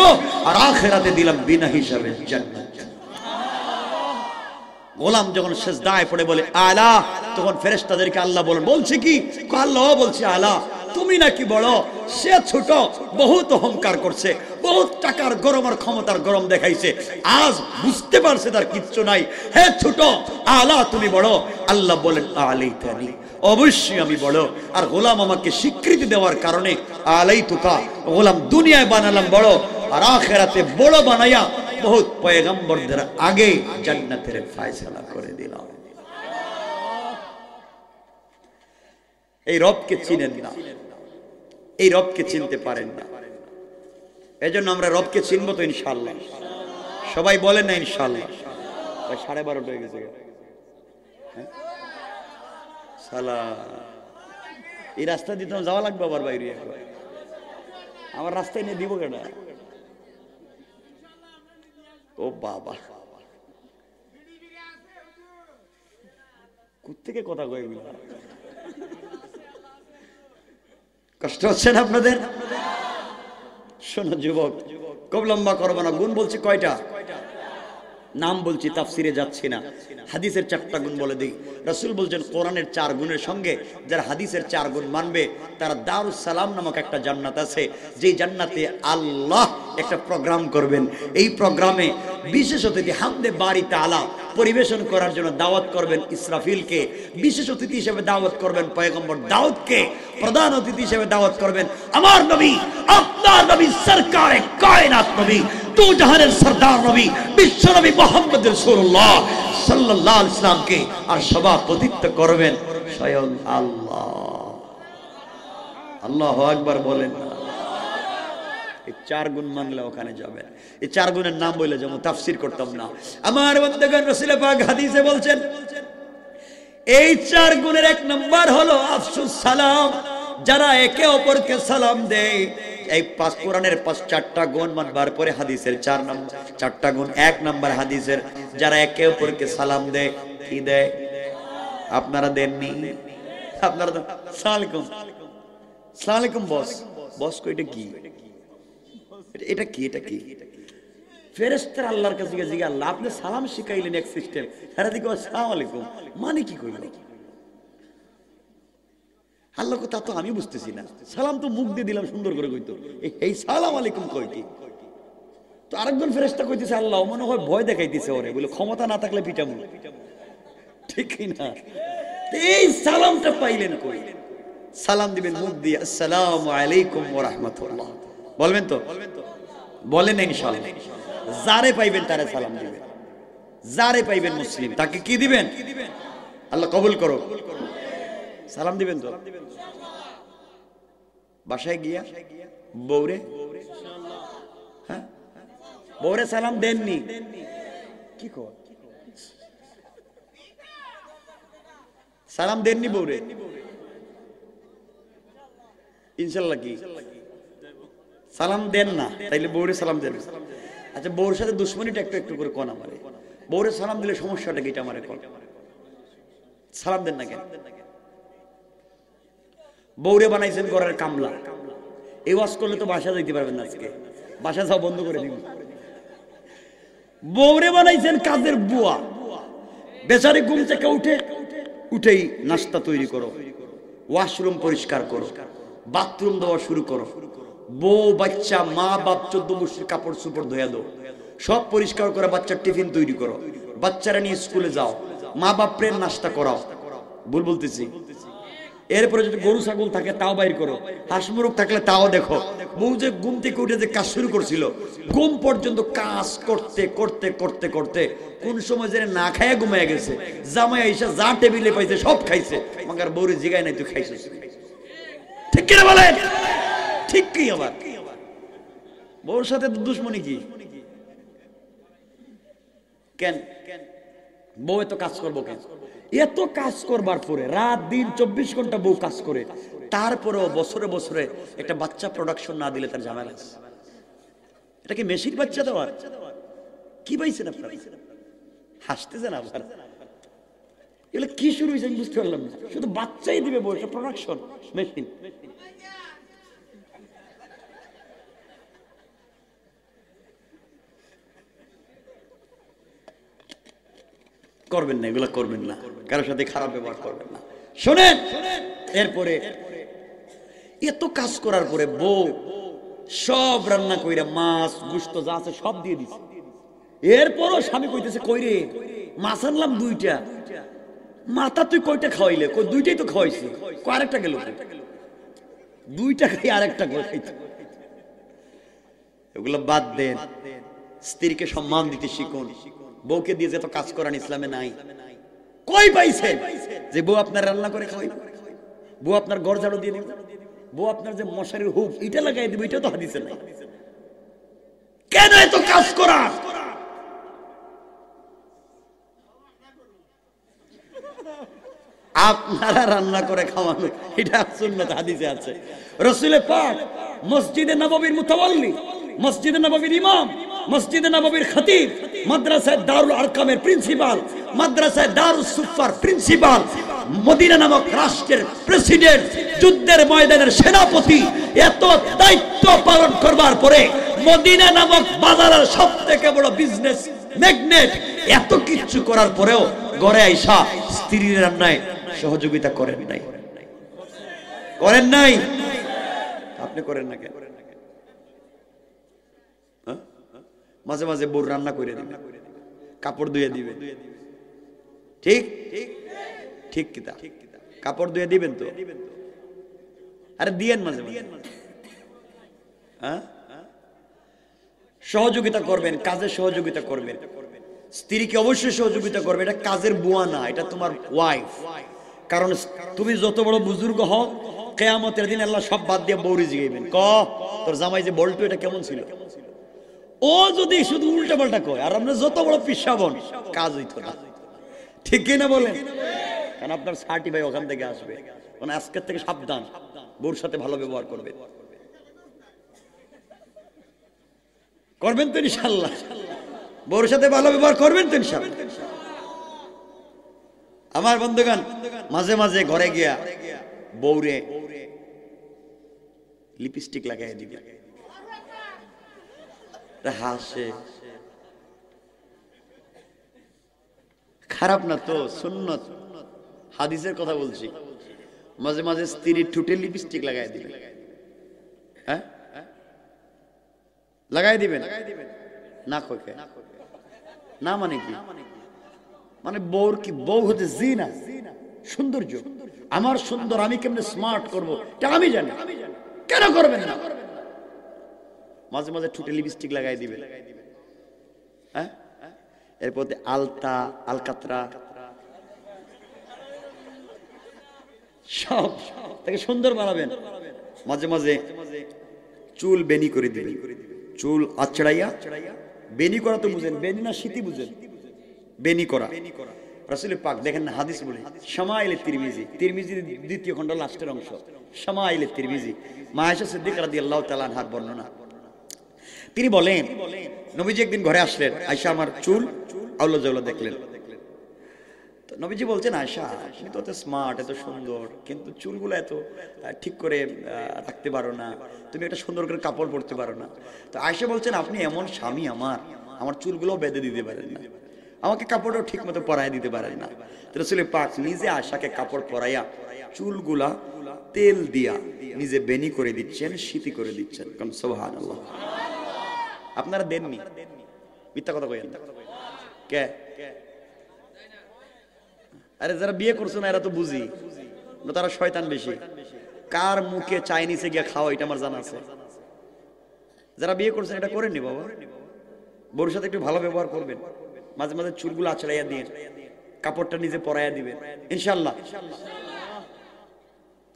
আর আখিরাতে দিলাম বিনা হিসাবে জান্নাত। গোলাম যখন সিজদায় পড়ে বলে আলা, তখন ফেরেশতাদেরকে আল্লাহ বলেন, বলছে কি? আল্লাহ বলছে আলা, তুমি নাকি বড়, সে ছোট, বহুত অহংকার করছে, বহুত টাকার গরম আর ক্ষমতার গরম দেখাইছে, আজ বুঝতে পারছে তার কিচ্ছু নাই। হে ছোট, আলা তুমি বড়। আল্লাহ বলেন আলাইতানি, অবশ্যই আমি বড়। আর গোলাম আমাকে স্বীকৃতি দেওয়ার কারণে আলাইতুকা, গোলাম দুনিয়ায় বানালাম বড় আর আখিরাতে বড় বানাইয়া বহুত পয়গম্বরদের আগে জান্নাতের ফয়সালা করে দিলাম। এই রবকে চিনেন না, এই রবকে চিনতে পারেন না, এজন্য আমরা রবকে চিনবো তো ইনশাআল্লাহ। সবাই বলেন না ইনশাআল্লাহ। 12:30 হয়ে গেছে, সালা এই রাস্তা দিতে যাওয়া লাগবে আবার বাইরে, আমার রাস্তায় নিয়ে দিব কেনা? ও বাবা, কোত্থেকে কথা কয়ে কষ্ট হচ্ছে না আপনাদের? শোনো যুবক, খুব লম্বা করবো না, গুণ বলছি কয়টা? নাম বলছি, তাফসিরে যাচ্ছি না। হাদিসের 4টা গুণ বলে দিই। রাসূল বলছেন কোরআনের 4 গুণের সঙ্গে যারা হাদিসের 4 গুণ মানবে তারা দারুস সালাম নামক একটা জান্নাত আছে, যে জান্নাতে আল্লাহ একটা প্রোগ্রাম করবেন। এই প্রোগ্রামে বিশেষ অতিথি হামদে বারি তাআলা পরিবেশন করার জন্য দাওয়াত করবেন ইসরাফিলকে, বিশেষ অতিথি হিসেবে দাওয়াত করবেন পয়গম্বর দাউদকে, প্রধান অতিথি হিসেবে দাওয়াত করবেন আমার নবী, আপনার নবী, সরকারে কায়নাত নবী, দু জাহানের সরদার নবী, বিশ্ব নবী মুহাম্মদ রাসূলুল্লাহ সাল্লাল্লাহু আলাইহি ওয়াসাল্লামকে। আর সভাপতিত্ব করবেন স্বয়ং আল্লাহ। আল্লাহু আকবার বলেন। এই 4 গুণ মানলে ওখানে যাবেন। এই 4 গুণের নাম বলে যেমন তাফসীর করতাম না। আমার বন্ধুগণ, রাসূল পাক হাদিসে বলছেন এই 4 গুণের 1 নাম্বার হলো আফসুস সালাম। যারা একে অপরকে সালাম দেয়, এই কোরআনের 4টা গুণ মানবার পরে হাদিসের 4টা গুণ। 1 নাম্বার হাদিসের, যারা একে অপরকে সালাম দেয়, কি দেয়? আপনারা দেননি? আপনারা তো আসসালামু আলাইকুম, আসসালামু আলাইকুম বস, বস কইটা কি? এটা কি? এটা কি? ফেরেশতারা আল্লাহর কাছে গিয়ে জিজ্ঞাসা, আল্লাহ আপনি সালাম শিখাইলেন এক সিস্টেম, এরা দিকে আসসালামু আলাইকুম মানে কি কইল? আল্লাহ কথা তো আমি বুঝতেছি না, সালাম তো মুখ দিয়ে দিলাম সুন্দর করে কইতো, এই সালাম আলাইকুম কই কি? তো আরেকজন ফেরেশতা কইতেছে আল্লাহ মনে হয় ভয় দেখাইতেছে ওরে, বলে ক্ষমতা না থাকলে পিটামু, ঠিক না? এই সালামটা পাইলেন কই? সালাম দিবেন মুখ দিয়ে আসসালামু আলাইকুম ওয়া রাহমাতুল্লাহ বলবেন তো? বলেন ইনশাআল্লাহ। যারে পাইবেন তারে সালাম দিবেন, যারে পাইবেন মুসলিম তাকে কি দিবেন? আল্লাহ কবুল করো, সালাম দিবেন তো। বাসায় গিয়া বউরে, হ্যাঁ বউরে সালাম দেননি কি কর? সালাম দেননি বউরে? ইনশাআল্লাহ কি সালাম দেন না? তাইলে বউরে সালাম দেন। আচ্ছা, বউর সাথে দুশ্মনীটা একটু একটু করে কোন আমারে, বউরে সালাম দিলে সমস্যাটা কি? এটা আমারে কোন সালাম দেন না কেন? বউরে বানাইছেন ঘরের কামলা, এই ওয়াজ করলে তো বাসা যাইতে পারবেন না, আজকে বাসা যাওয়া বন্ধ করে দিন। বউরে বানাইছেন কাজের বুয়া, বেচারি ঘুম থেকে উঠেই নাস্তা তৈরি করো, ওয়াশরুম পরিষ্কার করো, বাথরুম দেওয়া শুরু করো, বউ বাচ্চা মা বাপ 14 মুষ্টির কাপড় চোপড় ধুয়ে দাও, সব পরিষ্কার করে বাচ্চার টিফিন তৈরি করো, বাচ্চারা নিয়ে স্কুলে যাও, মা বাপের নাস্তা করাও। ভুল বলতেছি? এরপরে যদি গরু ছাগল থাকে তাও বাইর করো, হাঁস মুরগ থাকলে তাও দেখো। বউ যে ঘুম থেকে উঠে যে কাজ শুরু করছিল, ঘুম পর্যন্ত কাজ করতে করতে করতে করতে কোন সময় যেন না খায় ঘুমায় গেছে। জামাই আইসা যা টেবিলে পাইছে সব খাইছে, মাগার বউরে জিগায় নাই তুই খাইছিস। ঠিক কিনা বলেন? ঠিক কি? আবার বউর সাথে দুশ্মনী কি? কেন বউ এত কাজ করবো কেন? এত কাজ করবার পরে রাত দিন 24 ঘন্টা বউ কাজ করে, তারপরেও বছরে বছরে একটা বাচ্চা প্রোডাকশন না দিলে তার ঝামেলা আছে। এটা কি মেশিন বাচ্চা দেওয়ার? কি পাইছেন আপনারা? হাসতেছেন আবার। এগুলো কি শুরু হয়েছে আমি বুঝতে পারলাম না। শুধু বাচ্চাই দিবে বউ, একটা প্রোডাকশন মেশিন। করবেন না, এগুলো করবেন না, কারোর সাথে খারাপ ব্যবহার করবেন না। শোনেন, এরপরে এত কাজ করার পরে বউ সব রান্না কইরা মাছ গোশত যা আছে সব দিয়ে দিছে। এরপরও স্বামী কইতেছে কইরে মাছ আনলাম 2টা, মাথা তুই কয়টা খাওয়াইলে? কই 2টাই তো খাওয়াইছি। কই আরেকটা গেল? 2টা খাই আরেকটা খাইতে। এগুলো বাদ দেন, স্ত্রীকে সম্মান দিতে শিখুন। বউকে দিয়ে যে তো কাজ করান ইসলামে নাই। কই পাইছেন যে বউ আপনার রান্না করে খাওয়াই, বউ আপনার ঘর ঝাড়ু দিয়ে দিবে, বউ আপনার যে মশারির হুক এটা লাগাই দিবে? এটা তো হাদিসে নাই। কেন এত কাজ করা? আপনারা রান্না করে খাওয়ানো, এটা সুন্নাত হাদিসে আছে। রাসূল পাক মসজিদে নববীর মুতাওয়াল্লি, মসজিদে নববীর ইমাম, মসজিদে নববীর খতিব, মাদ্রাসায় দারুল আরকামের প্রিন্সিপাল, মাদ্রাসায় দারুস সুফার প্রিন্সিপাল, মদিনা নামক রাষ্ট্রের প্রেসিডেন্ট, যুদ্ধের ময়দানের সেনাপতি, এত দায়িত্ব পালন করবার পরে মদিনা নামক বাজারের সবথেকে বড় বিজনেস ম্যাগনেট, এত কিছু করার পরেও ঘরে আইসা স্ত্রীর রান্নায় সহযোগিতা করেন নাই? করেন নাই? আপনি করেন না কেন? মাঝে মাঝে বউ রান্না করে দিবে, কাপড় ধুয়ে দিবে। ঠিক ঠিক কিতা? কাপড় ধুয়ে দিবেন তো? আরে দিয়েন মাঝে মাঝে। সহযোগিতা করবেন, কাজে সহযোগিতা করবেন। স্ত্রীকে অবশ্যই সহযোগিতা করবে। এটা কাজের বুয়া না, এটা তোমার ওয়াইফ। কারণ তুমি যত বড় বুজুর্গ হও, কিয়ামতের দিন আল্লাহ সব বাদ দিয়ে বউরি জিগাইবেন, ক তোর জামাই যে বলতো এটা কেমন ছিল? ও যদি শুধু উল্টা পাল্টা কয় আর আমরা যত বড় পিসাবন, কাজ হইতো না। ঠিক কিনা বলেন? কারণ আপনার সার্টিফাই ওখান থেকে আসবে। মানে আজকের থেকে সাবধান, বউর সাথে ভালো ব্যবহার করবে। করবেন তো ইনশাআল্লাহ? বউর সাথে ভালো ব্যবহার করবেন তো ইনশাআল্লাহ? আমার বন্ধুগণ, মাঝে মাঝে ঘরে গিয়া বউরে লিপস্টিক লাগাই দিবে, হাসে। খারাপ না তো, সুন্নত হাদিসের কথা বলছি। মাঝে মাঝে স্ত্রীর ঠোঁটে লিপস্টিক লাগাই দিবেন। হ্যাঁ, লাগাই দিবেন না? কইকে না মানে কি? মানে বউর কি বউ হতে জিনা, সৌন্দর্য। আমার সুন্দর, আমি কেমনে স্মার্ট করবো এটা আমি জানি। কেন করবেন না? মাঝে মাঝে ঠোঁটে লিপস্টিক লাগাই দিবে। হ্যাঁ, এরপর আলতা, আলকাতরা সব তাকে সুন্দর বানাবেন। মাঝে মাঝে চুল বেনি করে দিবেন, চুল আছড়াইয়া। বেনি করা তো বুঝেন, বেনি না শীতি বুঝেন? বেনি করা। রাসূল পাক দেখেন না হাদিস বলে, শামাইলে তিরমিজি, তিরমিজির 2য় খণ্ড লাস্টের অংশ, শামাইলে তিরমিজি, মা আয়েশা সিদ্দিকা রাদিয়াল্লাহু তাআলা আনহার বর্ণনা। তিনি বলেন, নবীজি একদিন ঘরে আসলেন, আয়েশা আমার চুল আউলা জাউলা দেখলেন। তো নবীজি বলছেন, আয়েশা তুমি তো এত স্মার্ট, এত সুন্দর, কিন্তু চুলগুলো এত ঠিক করে রাখতে পারো না, তুমি একটা সুন্দর করে কাপড় পরতে পারো না। তো আয়েশা বলছেন, আপনি এমন স্বামী আমার চুলগুলো বেঁধে দিতে পারেন না, আমাকে কাপড়ও ঠিক মতো পরাই দিতে পারেন না। রাসূল পাক নিজে আয়েশাকে কাপড় পরাইয়া চুলগুলা তেল দিয়া নিজে বেনি করে দিচ্ছেন, শীতি করে দিচ্ছেন। সুবহানাল্লাহ। আপনারা দেননি? মিথ্যা কথা কইেন না। কে? আরে যারা বিয়ে করছো না এরা তো বুঝি, তারা শয়তান বেশি। কার মুখে চাইনিজে গিয়ে খাওয়া এটা আমার জানা আছে। যারা বিয়ে করছেন এটা করেননি বাবা, বউর সাথে একটু ভালো ব্যবহার করবেন, মাঝে মাঝে চুলগুলো আছড়াইয়া দিয়ে কাপড়টা নিজে পরাইয়া দিবেন ইনশাআল্লাহ।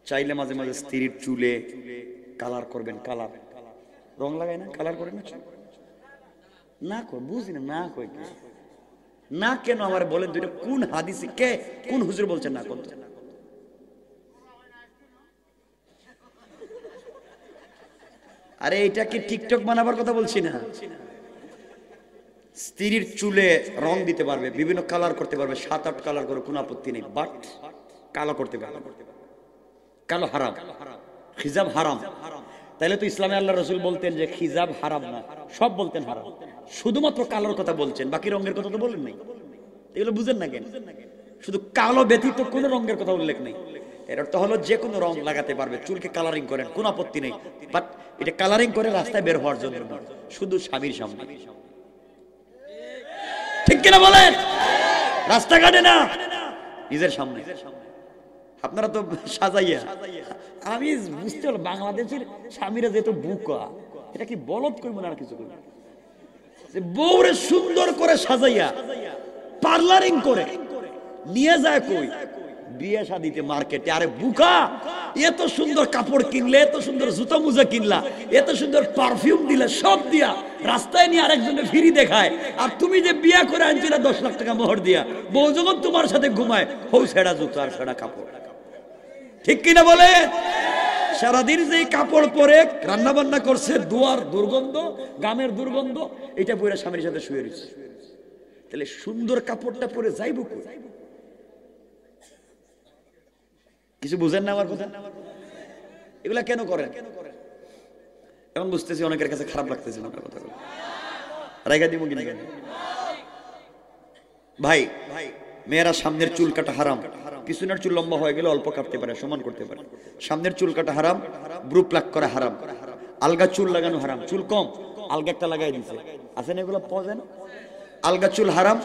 চাইলে মাঝে মাঝে স্ত্রীর চুলে কালার করবেন, কালার রং লাগায় না, কালার করে না, না কর বুঝি না, না কই না কেন আমার বলেন দুইটা কোন হাদিসে কে কোন হুজুর বলছেন না করতে? আরে এটা কি টিকটক বানাবার কথা বলছি না। স্ত্রীর চুলে রং দিতে পারবে, বিভিন্ন কালার করতে পারবে, 7-8 কালার করে কোনো আপত্তি নেই, বাট কালো করতে পারবে, কালো হারাম, খিজাব হারাম। তাইলে তো ইসলামে আল্লাহ রাসূল বলতেন যে খিজাব হারাম না, সব বলতেন হারাম, শুধুমাত্র কালোর কথা বলছেন, বাকি রঙের কথা তো বলেন নাই। এগুলো বুঝেন না কেন? শুধু কালো ব্যতীত কোনো রঙের কথা উল্লেখ নেই। এর অর্থ হলো যে কোনো রং লাগাতে পারবে, চুলকে কালারিং করেন, কোনো আপত্তি নেই, বাট এটা কালারিং করে রাস্তায় বের হওয়ার জন্য নয়, শুধু স্বামীর সামনে। ঠিক কিনা বলেন? রাস্তাঘাটে না, নিজের সামনে। আপনারা তো সাজাইয়া, আমি বুঝতে পারলাম বাংলাদেশের স্বামীরা যেহেতু বুকা, এটা কি বলদ কই মনে আর কিছু কই, বউরে সুন্দর করে সাজাইয়া পার্লারিং করে নিয়ে যায় কই বিয়ে শাদিতে মার্কেটে। আরে বুকা, এত সুন্দর কাপড় কিনলে, এত সুন্দর জুতা মুজা কিনলা, এত সুন্দর পারফিউম দিলে, সব দিয়া রাস্তায় নিয়ে আরেকজনের ফিরি দেখায়, আর তুমি যে বিয়ে করে আনছিলে 10 লাখ টাকা মোহর দিয়া, বউ যখন তোমার সাথে ঘুমায় হৌ ছেঁড়া জুতা আর ছেঁড়া কাপড়। ঠিক কিনা বলে? সারাদিন যে কাপড় পরে রান্না বান্না করছে, দুয়ার দুর্গন্ধ, গামের দুর্গন্ধ, এটা পরে স্বামীর সাথে শুয়ে রয়েছে। তাহলে সুন্দর কাপড়টা পরে যাইব কই? কিছু বুঝেন না আমার কথা? এগুলা কেন করেন? এখন বুঝতেছি অনেকের কাছে খারাপ লাগতেছে আমার কথাগুলো, রাইগা দিব কিনা কেন? ভাই, মেয়েরা সামনের চুল কাটা হারাম, পিছনের চুল লম্বা হয়ে গেলে অল্প কাটতে পারে, সমান করতে পারে। সামনের চুল কাটা হারাম, ব্রু প্লাক করা হারাম, আলগা চুল লাগানো হারাম। চুল কম, আলগা একটা লাগাই দিছে, আছে না এগুলো পাওয়া যায় না? আলগা চুল হারাম,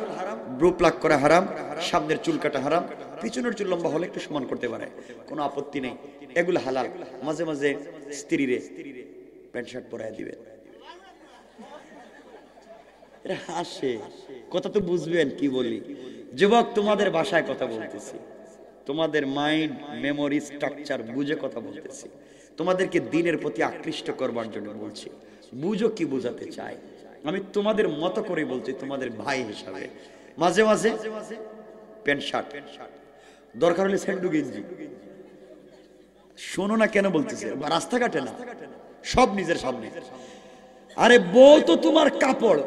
ব্রু প্লাক করা হারাম, সামনের চুল কাটা হারাম, পিছনের চুল লম্বা হলে একটু সমান করতে পারে, কোনো আপত্তি নেই, এগুলো হালাল। মাঝে মাঝে স্ত্রীরে প্যান্ট শার্ট পরাই দিবে। হাসে কথা তো বুঝবেন কি বলি। যুবক, তোমাদের ভাষায় কথা বলতেছি, তোমাদের মাইন্ড মেমোরি স্ট্রাকচার বুঝে কথা বলতেছি, তোমাদেরকে দিনের প্রতি আকৃষ্ট করবার জন্য বলছি। বুঝো কি বোঝাতে চাই, আমি তোমাদের মতো করে বলছি, তোমাদের ভাই হিসাবে। মাঝে মাঝে প্যান্ট শার্ট, দরকার হলে স্যান্ডু গেঞ্জি। শোনো না কেন বলতেছে, রাস্তাঘাটে না, সব নিজের সামনে। আরে বউ তো তোমার কাপড়,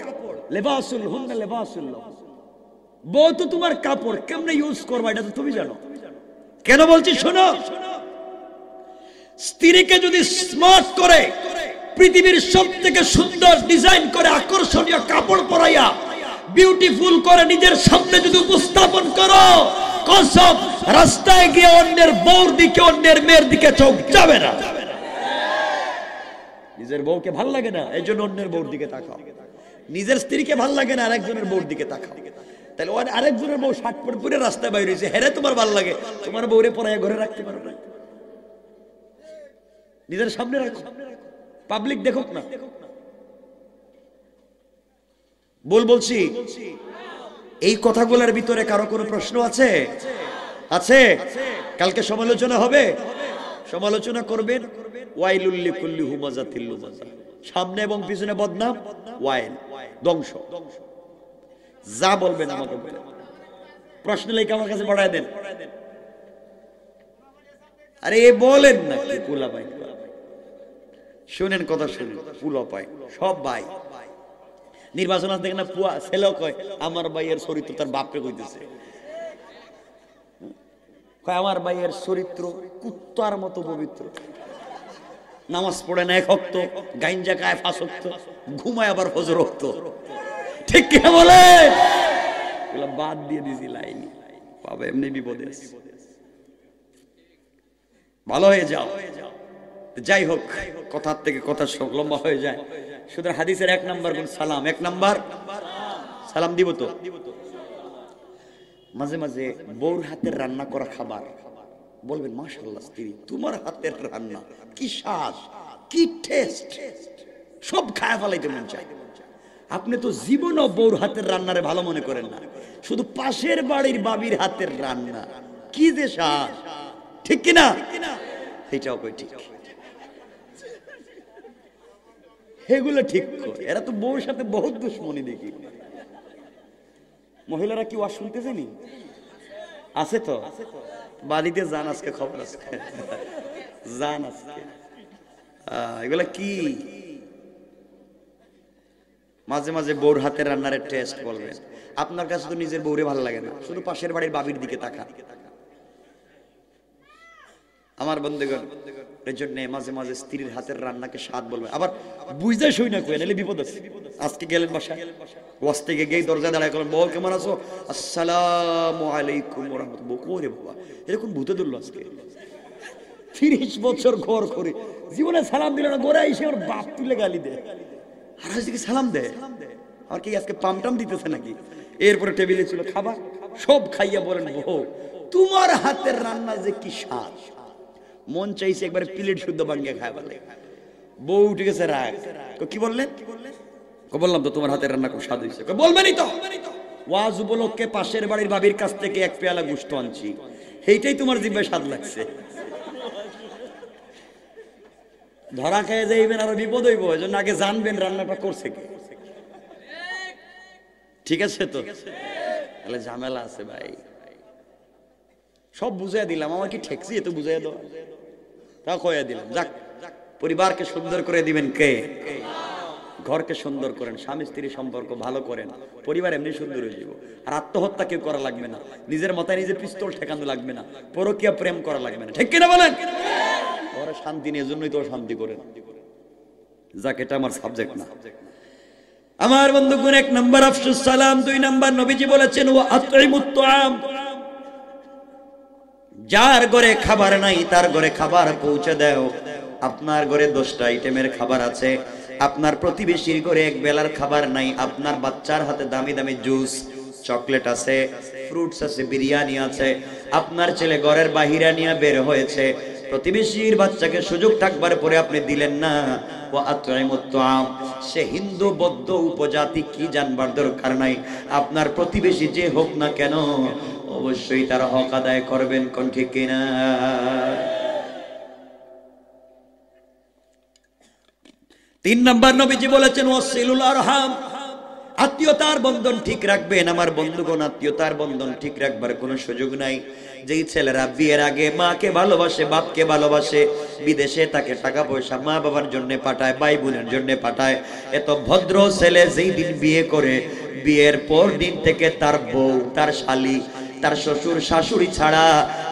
লেবাসুল হুন্না লেবাসুল্লাহ, বউ তো তোমার কাপড়, কেমনে ইউজ করবা এটা তো তুমি জানো। কেন বলছি শোনো, স্ত্রীকে যদি স্মার্ট করে, পৃথিবীর সবথেকে সুন্দর ডিজাইন করে, আকর্ষণীয় কাপড় পরাইয়া, বিউটিফুল করে নিজের সামনে যদি উপস্থাপন করো, কসম রাস্তায় গিয়ে অন্যের বউর দিকে, অন্যের মেয়ের দিকে চোখ যাবে না। নিজের বউকে ভাল লাগে না, এই জন্য অন্যের বউর দিকে তাকাও। নিজের স্ত্রীকে ভাল লাগে না, আরেকজনের বউর দিকে তাকাও। তাহলে আরেকজনের বউ শার্ট পরে পরে রাস্তায় বাইরে হয়েছে, হেরে তোমার ভাল লাগে, তোমার বউরে পরাইয়া ঘরে রাখতে পারো না, নিজের সামনে রাখো, পাবলিক দেখুক না। বলছি এই কথাগুলোর ভিতরে কারো কোনো প্রশ্ন আছে? আছে? কালকে সমালোচনা হবে, সমালোচনা করবেন। ওয়াইলুল লিকুল্লি হুমাজাতিল লুমাজা, সামনে এবং পিছনে বদনাম, ওয়াইল ধ্বংস। যা বলবেন আমাকে বলেন, প্রশ্ন লেখা আমার কাছে পাঠায় দেন। আরে বলেন না কি পুলা ভাই, শুনেন কথা, শুনেন পুলা পাই সব ভাই। নির্বাচন আছে দেখেন না, পুয়া ছেলেও কয় আমার ভাইয়ের চরিত্র তার বাপরে কইতেছে, কয় আমার ভাইয়ের চরিত্র কুত্তার মতো পবিত্র, নামাজ পড়ে না 1 ওয়াক্ত, গাঞ্জা খায় 5 ওয়াক্ত, ঘুমায় আবার ফজর ওয়াক্ত। ঠিক কি বলে? এগুলা বাদ দিয়ে দিছি, লাইন পাবে এমনি বিপদে, ভালো হয়ে যাও। যাই হোক, কথার থেকে কথা লম্বা হয়ে যায়। সুতরাং হাদিসের 1 নাম্বার গুণ সালাম, 1 নাম্বার সালাম দিব তো। মাঝে মাঝে বউর হাতের রান্না করা খাবার বলবেন মাশাআল্লাহ স্ত্রী তোমার হাতের রান্না কি স্বাদ কি টেস্ট, সব খায় ফেলাইতে মন চায়। আপনি তো জীবনও বউর হাতের রান্নারে ভালো মনে করেন না, শুধু পাশের বাড়ির বাবির হাতের রান্না কি যে স্বাদ, ঠিক কিনা? এটাও কই ঠিক, এগুলো ঠিক করে। এরা তো বউর সাথে বহুত দুশ্মনী দেখি। মহিলারা কি ওয়াজ শুনতেছেনি? আছে তো বাড়িতে যান, আজকে খবর আছে যান আজকে। এগুলা কি মাঝে মাঝে বউর হাতের রান্নার টেস্ট বলবেন। আপনার কাছে তো নিজের বউরে ভালো লাগে না, শুধু পাশের বাড়ির বাবির দিকে তাকা। আমার বন্ধুগণ, এর জন্য মাঝে মাঝে স্ত্রীর হাতের রান্নাকে স্বাদ বলবে। আবার বুঝতে শুই না কই নালে বিপদ আছে। আজকে গেলেন বাসায়, ওয়াজ থেকে গিয়ে দরজা দাঁড়ায় করলেন, বউ কেমন আছো? আসসালামু আলাইকুম ওয়া রাহমাতুল্লাহ। ওরে বাবা, এরকম ভূতে ধরলো আজকে। 30 বছর ঘর করে জীবনে সালাম দিল না, গোরা এসে ওর বাপ তুলে গালি দেয়, আর আজকে সালাম দেয়। আর কি আজকে পামটাম দিতেছে নাকি? এরপরে টেবিলে ছিল খাবার, সব খাইয়া বলেন, বউ তোমার হাতের রান্না যে কি স্বাদ, মন চাইছে একবারে প্লেট শুদ্ধ ভাঙ্গে খায় বলে। বউ উঠে গেছে রাগ, কি বললেন? বললাম তো তোমার হাতের রান্না খুব স্বাদ হয়েছে। বলবেনই তো, ওয়াজ উপলক্ষে পাশের বাড়ির বাবির কাছ থেকে এক পেয়ালা গোশত আনছি, এইটাই তোমার জিভে স্বাদ লাগছে। ধরা খেয়ে যাইবেন, আরো বিপদ হইব। এজন্য আগে জানবেন রান্নাটা করছে কে। ঠিক আছে তো? তাহলে ঝামেলা আছে ভাই। সব বুঝাই দিলাম, আমার কি ঠেকছি এত বুঝাই দাও, তা কইয়া দিলাম। যাক, পরিবারকে সুন্দর করে দিবেন কে? ঘরকে সুন্দর করেন, স্বামী স্ত্রী সম্পর্ক ভালো করেন, পরিবার এমনি সুন্দর হয়ে যাবে। আর আত্মহত্যা কেউ করা লাগবে না, নিজের মাথায় নিজে পিস্তল ঠেকানো লাগবে না, পরকীয়া প্রেম করা লাগবে না, ঠিক কিনা বলেন? ওরা শান্তি নিয়ে, জন্যই তো শান্তি করেন। যাক, এটা আমার সাবজেক্ট না। আমার বন্ধুগণ, 1 নম্বর আফসুস সালাম, 2 নম্বর নবীজি বলেছেন ওয়া আতইমুত তুআম, যার ঘরে খাবার নাই তার ঘরে খাবার পৌঁছে দাও। আপনার ঘরে 10টা আইটেমের খাবার আছে, আপনার প্রতিবেশীর ঘরে এক বেলার খাবার নাই, আপনার বাচ্চার হাতে দামি দামি জুস চকলেট আছে, ফ্রুটস আছে, বিরিয়ানি আছে, আপনার ছেলে ঘরের বাহিরা নিয়ে বের হয়েছে, প্রতিবেশীর বাচ্চাকে সুযোগ থাকবার পরে আপনি দিলেন না। ওয়া আতইমুত তুআম, সে হিন্দু বৌদ্ধ উপজাতি কি জানবার দরকার নাই, আপনার প্রতিবেশী যে হোক না কেন অবশ্যই তার হক আদায় করবেন, কোন ঠিক কিনা? 3 নম্বর নবীজি বলেছেন ওয়াসিলুল আরহাম, আত্মীয়তার বন্ধন ঠিক রাখবেন। আমার বন্ধুগণ, আত্মীয়তার বন্ধন ঠিক রাখবার কোনো সুযোগ নাই। যেই ছেলেরা বিয়ের আগে মাকে ভালোবাসে, বাপকে ভালোবাসে, বিদেশে তাকে টাকা পয়সা মা বাবার জন্য পাঠায়, ভাই বোনের জন্য পাঠায়, এত ভদ্র ছেলে যেই দিন বিয়ে করে, বিয়ের পর দিন থেকে তার বউ, তার শালি, তার শ্বশুর শাশুড়ি ছাড়া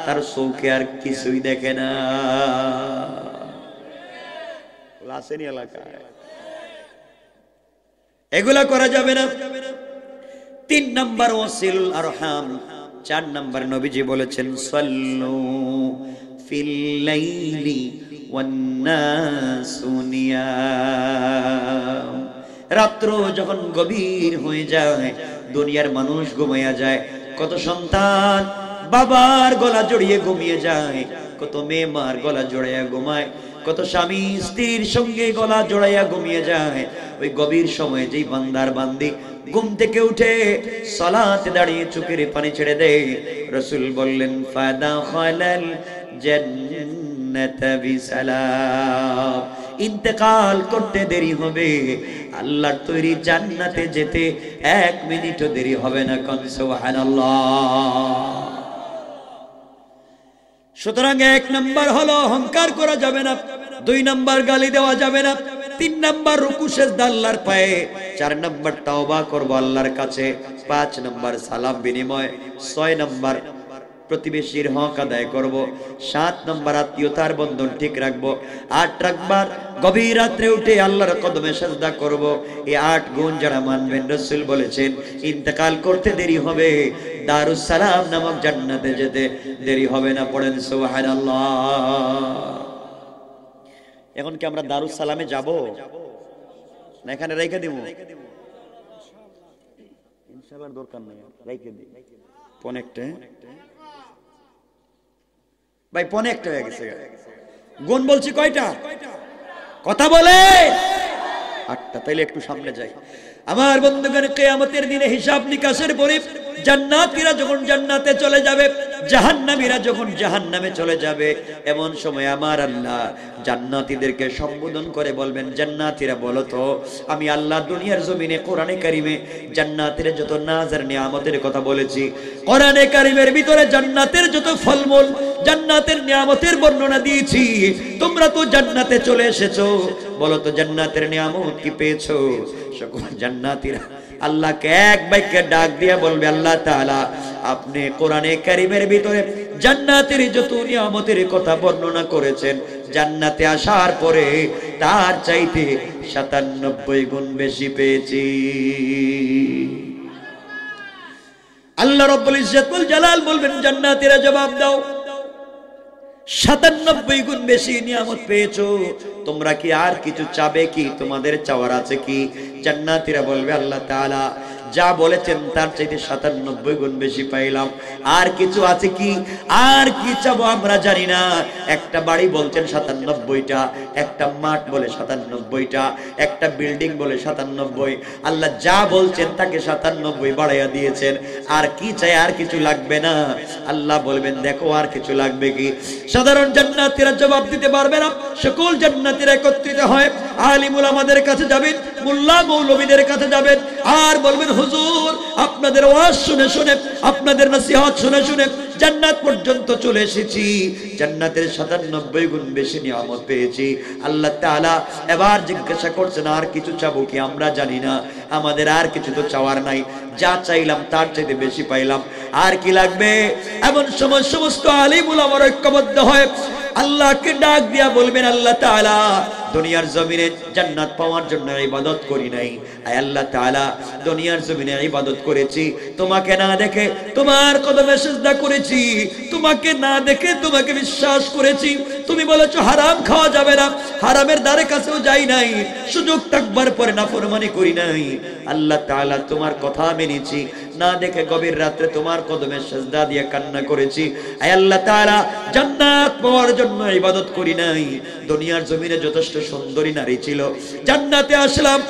তার চৌকে আর কিছুই দেখে না। লাসেনি এলাকায় এগুলা করা যাবে না। 3 নম্বর ওয়াসিলুল আরহাম। 4 নম্বর নবীজি বলেছেন সাল্লু ফিল লাইলি ওয়ান নাসু নিয়াম, রাত্র যখন গভীর হয়ে যায়, দুনিয়ার মানুষ ঘুমাইয়া যায়, কত সন্তান বাবার গলা জড়িয়ে ঘুমিয়ে যায়, কত মেয়ে মার গলা জড়াইয়া ঘুমায়, কত স্বামী স্ত্রীর সঙ্গে গলা জড়াইয়া ঘুমিয়ে যায়। ওই গভীর সময়ে যেই বান্দার বান্দি ঘুম থেকে উঠে সালাতে দাঁড়িয়ে চোখের পানি ছেড়ে দেয়, রাসূল বললেন ফাদাখালাল জান্নাতা বিসালাম, ইন্তেকাল করতে দেরি হবে, আল্লাহর তৈরি জান্নাতে যেতে 1 মিনিটও দেরি হবে না। কোন সুবহানাল্লাহ। সুতরাং 1 নম্বর হলো অহংকার করা যাবে না, 2 নম্বর গালি দেওয়া যাবে না, 3 নম্বর রুকু সিজদা আল্লাহর পায়ে, 4 নম্বর তওবা করব আল্লাহর কাছে, 5 নম্বর সালাম বিনিময়, 6 নম্বর প্রতিবেশীর হক আদায় করব, 7 নম্বর আত্মীয়তার বন্ধন ঠিক রাখব, 8 নম্বর গভীর রাত্রে উঠে আল্লাহর কদমে সিজদা করব। এই 8 গুণ যারা মানবেন, রাসূল বলেছেন ইন্তেকাল করতে দেরি হবে, দারুস সালাম নামক জান্নাতে যেতে দেরি হবে না। পড়েন সুবহানাল্লাহ। এখন কি আমরা দারুস সালামে যাব না এখানে রেখে দিব? ইনশাআল্লাহ দরকার নেই, রেখে দিই। অনেকটা ভাই পনে একটা হয়ে গেছে, গুণ বলছি কয়টা? কথা বলে 8টা। তাইলে একটু সামনে যাই। আমার বন্ধুগণ, কিয়ামতের দিনে হিসাব নিকাশের পরে জান্নাতীরা যখন জান্নাতে চলে যাবে, জাহান্নামীরা যখন জাহান্নামে চলে যাবে, এমন সময় আমার আল্লাহ জান্নাতীদেরকে সম্বোধন করে বলবেন, জান্নাতীরা বলো তো আমি আল্লাহ দুনিয়ার জমিনে কোরআনে কারিমে জান্নাতের যত নাজার নিয়ামতের কথা বলেছি, কোরআনে কারিমের ভিতরে জান্নাতের যত ফলমূল, জান্নাতের নিয়ামতের বর্ণনা দিয়েছি, তোমরা তো জান্নাতে চলে এসেছো, বলো তো জান্নাতের নিয়ামত কি পেয়েছো? সকল জান্নাতীরা আল্লাহকে এক বাক্যে ডাক দিয়ে বলবে, আল্লাহ তাআলা আপনি কোরআনে কারীমের ভিতরে জান্নাতের যত নিয়ামতের কথা বর্ণনা করেছেন, জান্নাতে আসার পরে তার চাইতে 97 গুণ বেশি পেয়েছি। আল্লাহ রাব্বুল ইজ্জতুল জালাল বলবেন, জান্নাতীরা জবাব দাও, 97 গুণ বেশি নিয়ামত পেয়েছো, তোমরা কি আর কিছু চাবে কি? তোমাদের চাওয়ার আছে কি? জান্নাতীরা বলবে, আল্লাহ তাআলা যা বলেছেন তার চাইতে 97 গুণ বেশি পাইলাম, আর কিছু আছে কি? আর কি চাবো আমরা জানি না। একটা বাড়ি বলছেন 97টা, একটা মাঠ বলে 97টা, একটা বিল্ডিং বলে 97। আল্লাহ যা বলছেন তাকে 97 বাড়াইয়া দিয়েছেন, আর কি চাই? আর কিছু লাগবে না। আল্লাহ বলবেন, দেখো আর কিছু লাগবে কি? সাধারণ জান্নাতীরা জবাব দিতে পারবে না। সকল জান্নাতীরা একত্রিত হয় আলিমুল আমাদের কাছে যাবেন, মোল্লা মৌলবীদের কাছে যাবেন, আর বলবেন, হুজুর আপনাদের ওয়াজ শুনে শুনে, আপনাদের নসিহত শুনে শুনে জান্নাত পর্যন্ত চলে এসেছি, জান্নাতের 97 গুণ বেশি নিয়ামত পেয়েছি। আল্লাহ তাআলা এবার জিজ্ঞাসা করছেন, আর কিছু চাবো কি? আমরা জানি না, আমাদের আর কিছু তো চাওয়ার নাই, যা চাইলাম তার চাইতে বেশি পাইলাম, আর কি লাগবে? এমন সময় সমস্ত আলিম উলামা ঐক্যবদ্ধ হয় আল্লাহকে ডাক দিয়া বলবেন, আল্লাহ তাআলা দুনিয়ার জমিনে জান্নাত পাওয়ার জন্য ইবাদত করি নাই, আয় আল্লাহ তাআলা দুনিয়ার জমিনে ইবাদত করেছি, তোমাকে না দেখে তোমার কদমে সিজদা করেছি, তোমাকে না দেখে তোমাকে বিশ্বাস করেছি, তুমি বলেছো হারাম খাওয়া যাবে না, হারামের ধারে কাছেও যাই নাই, সুযোগ থাকবার পরে নাফরমানি করি নাই, আল্লাহ তাআলা তোমার কথা মেনেছি, না দেখে গভীর রাতে তোমার কদমে সিজদা দিয়ে কান্না করেছি, আয় আল্লাহ তাআলা জান্নাত পাওয়ার জন্য ইবাদত করি নাই, দুনিয়ার জমিনে যথেষ্ট সুন্দরী নারী ছিল, জান্নাতে আসলাম,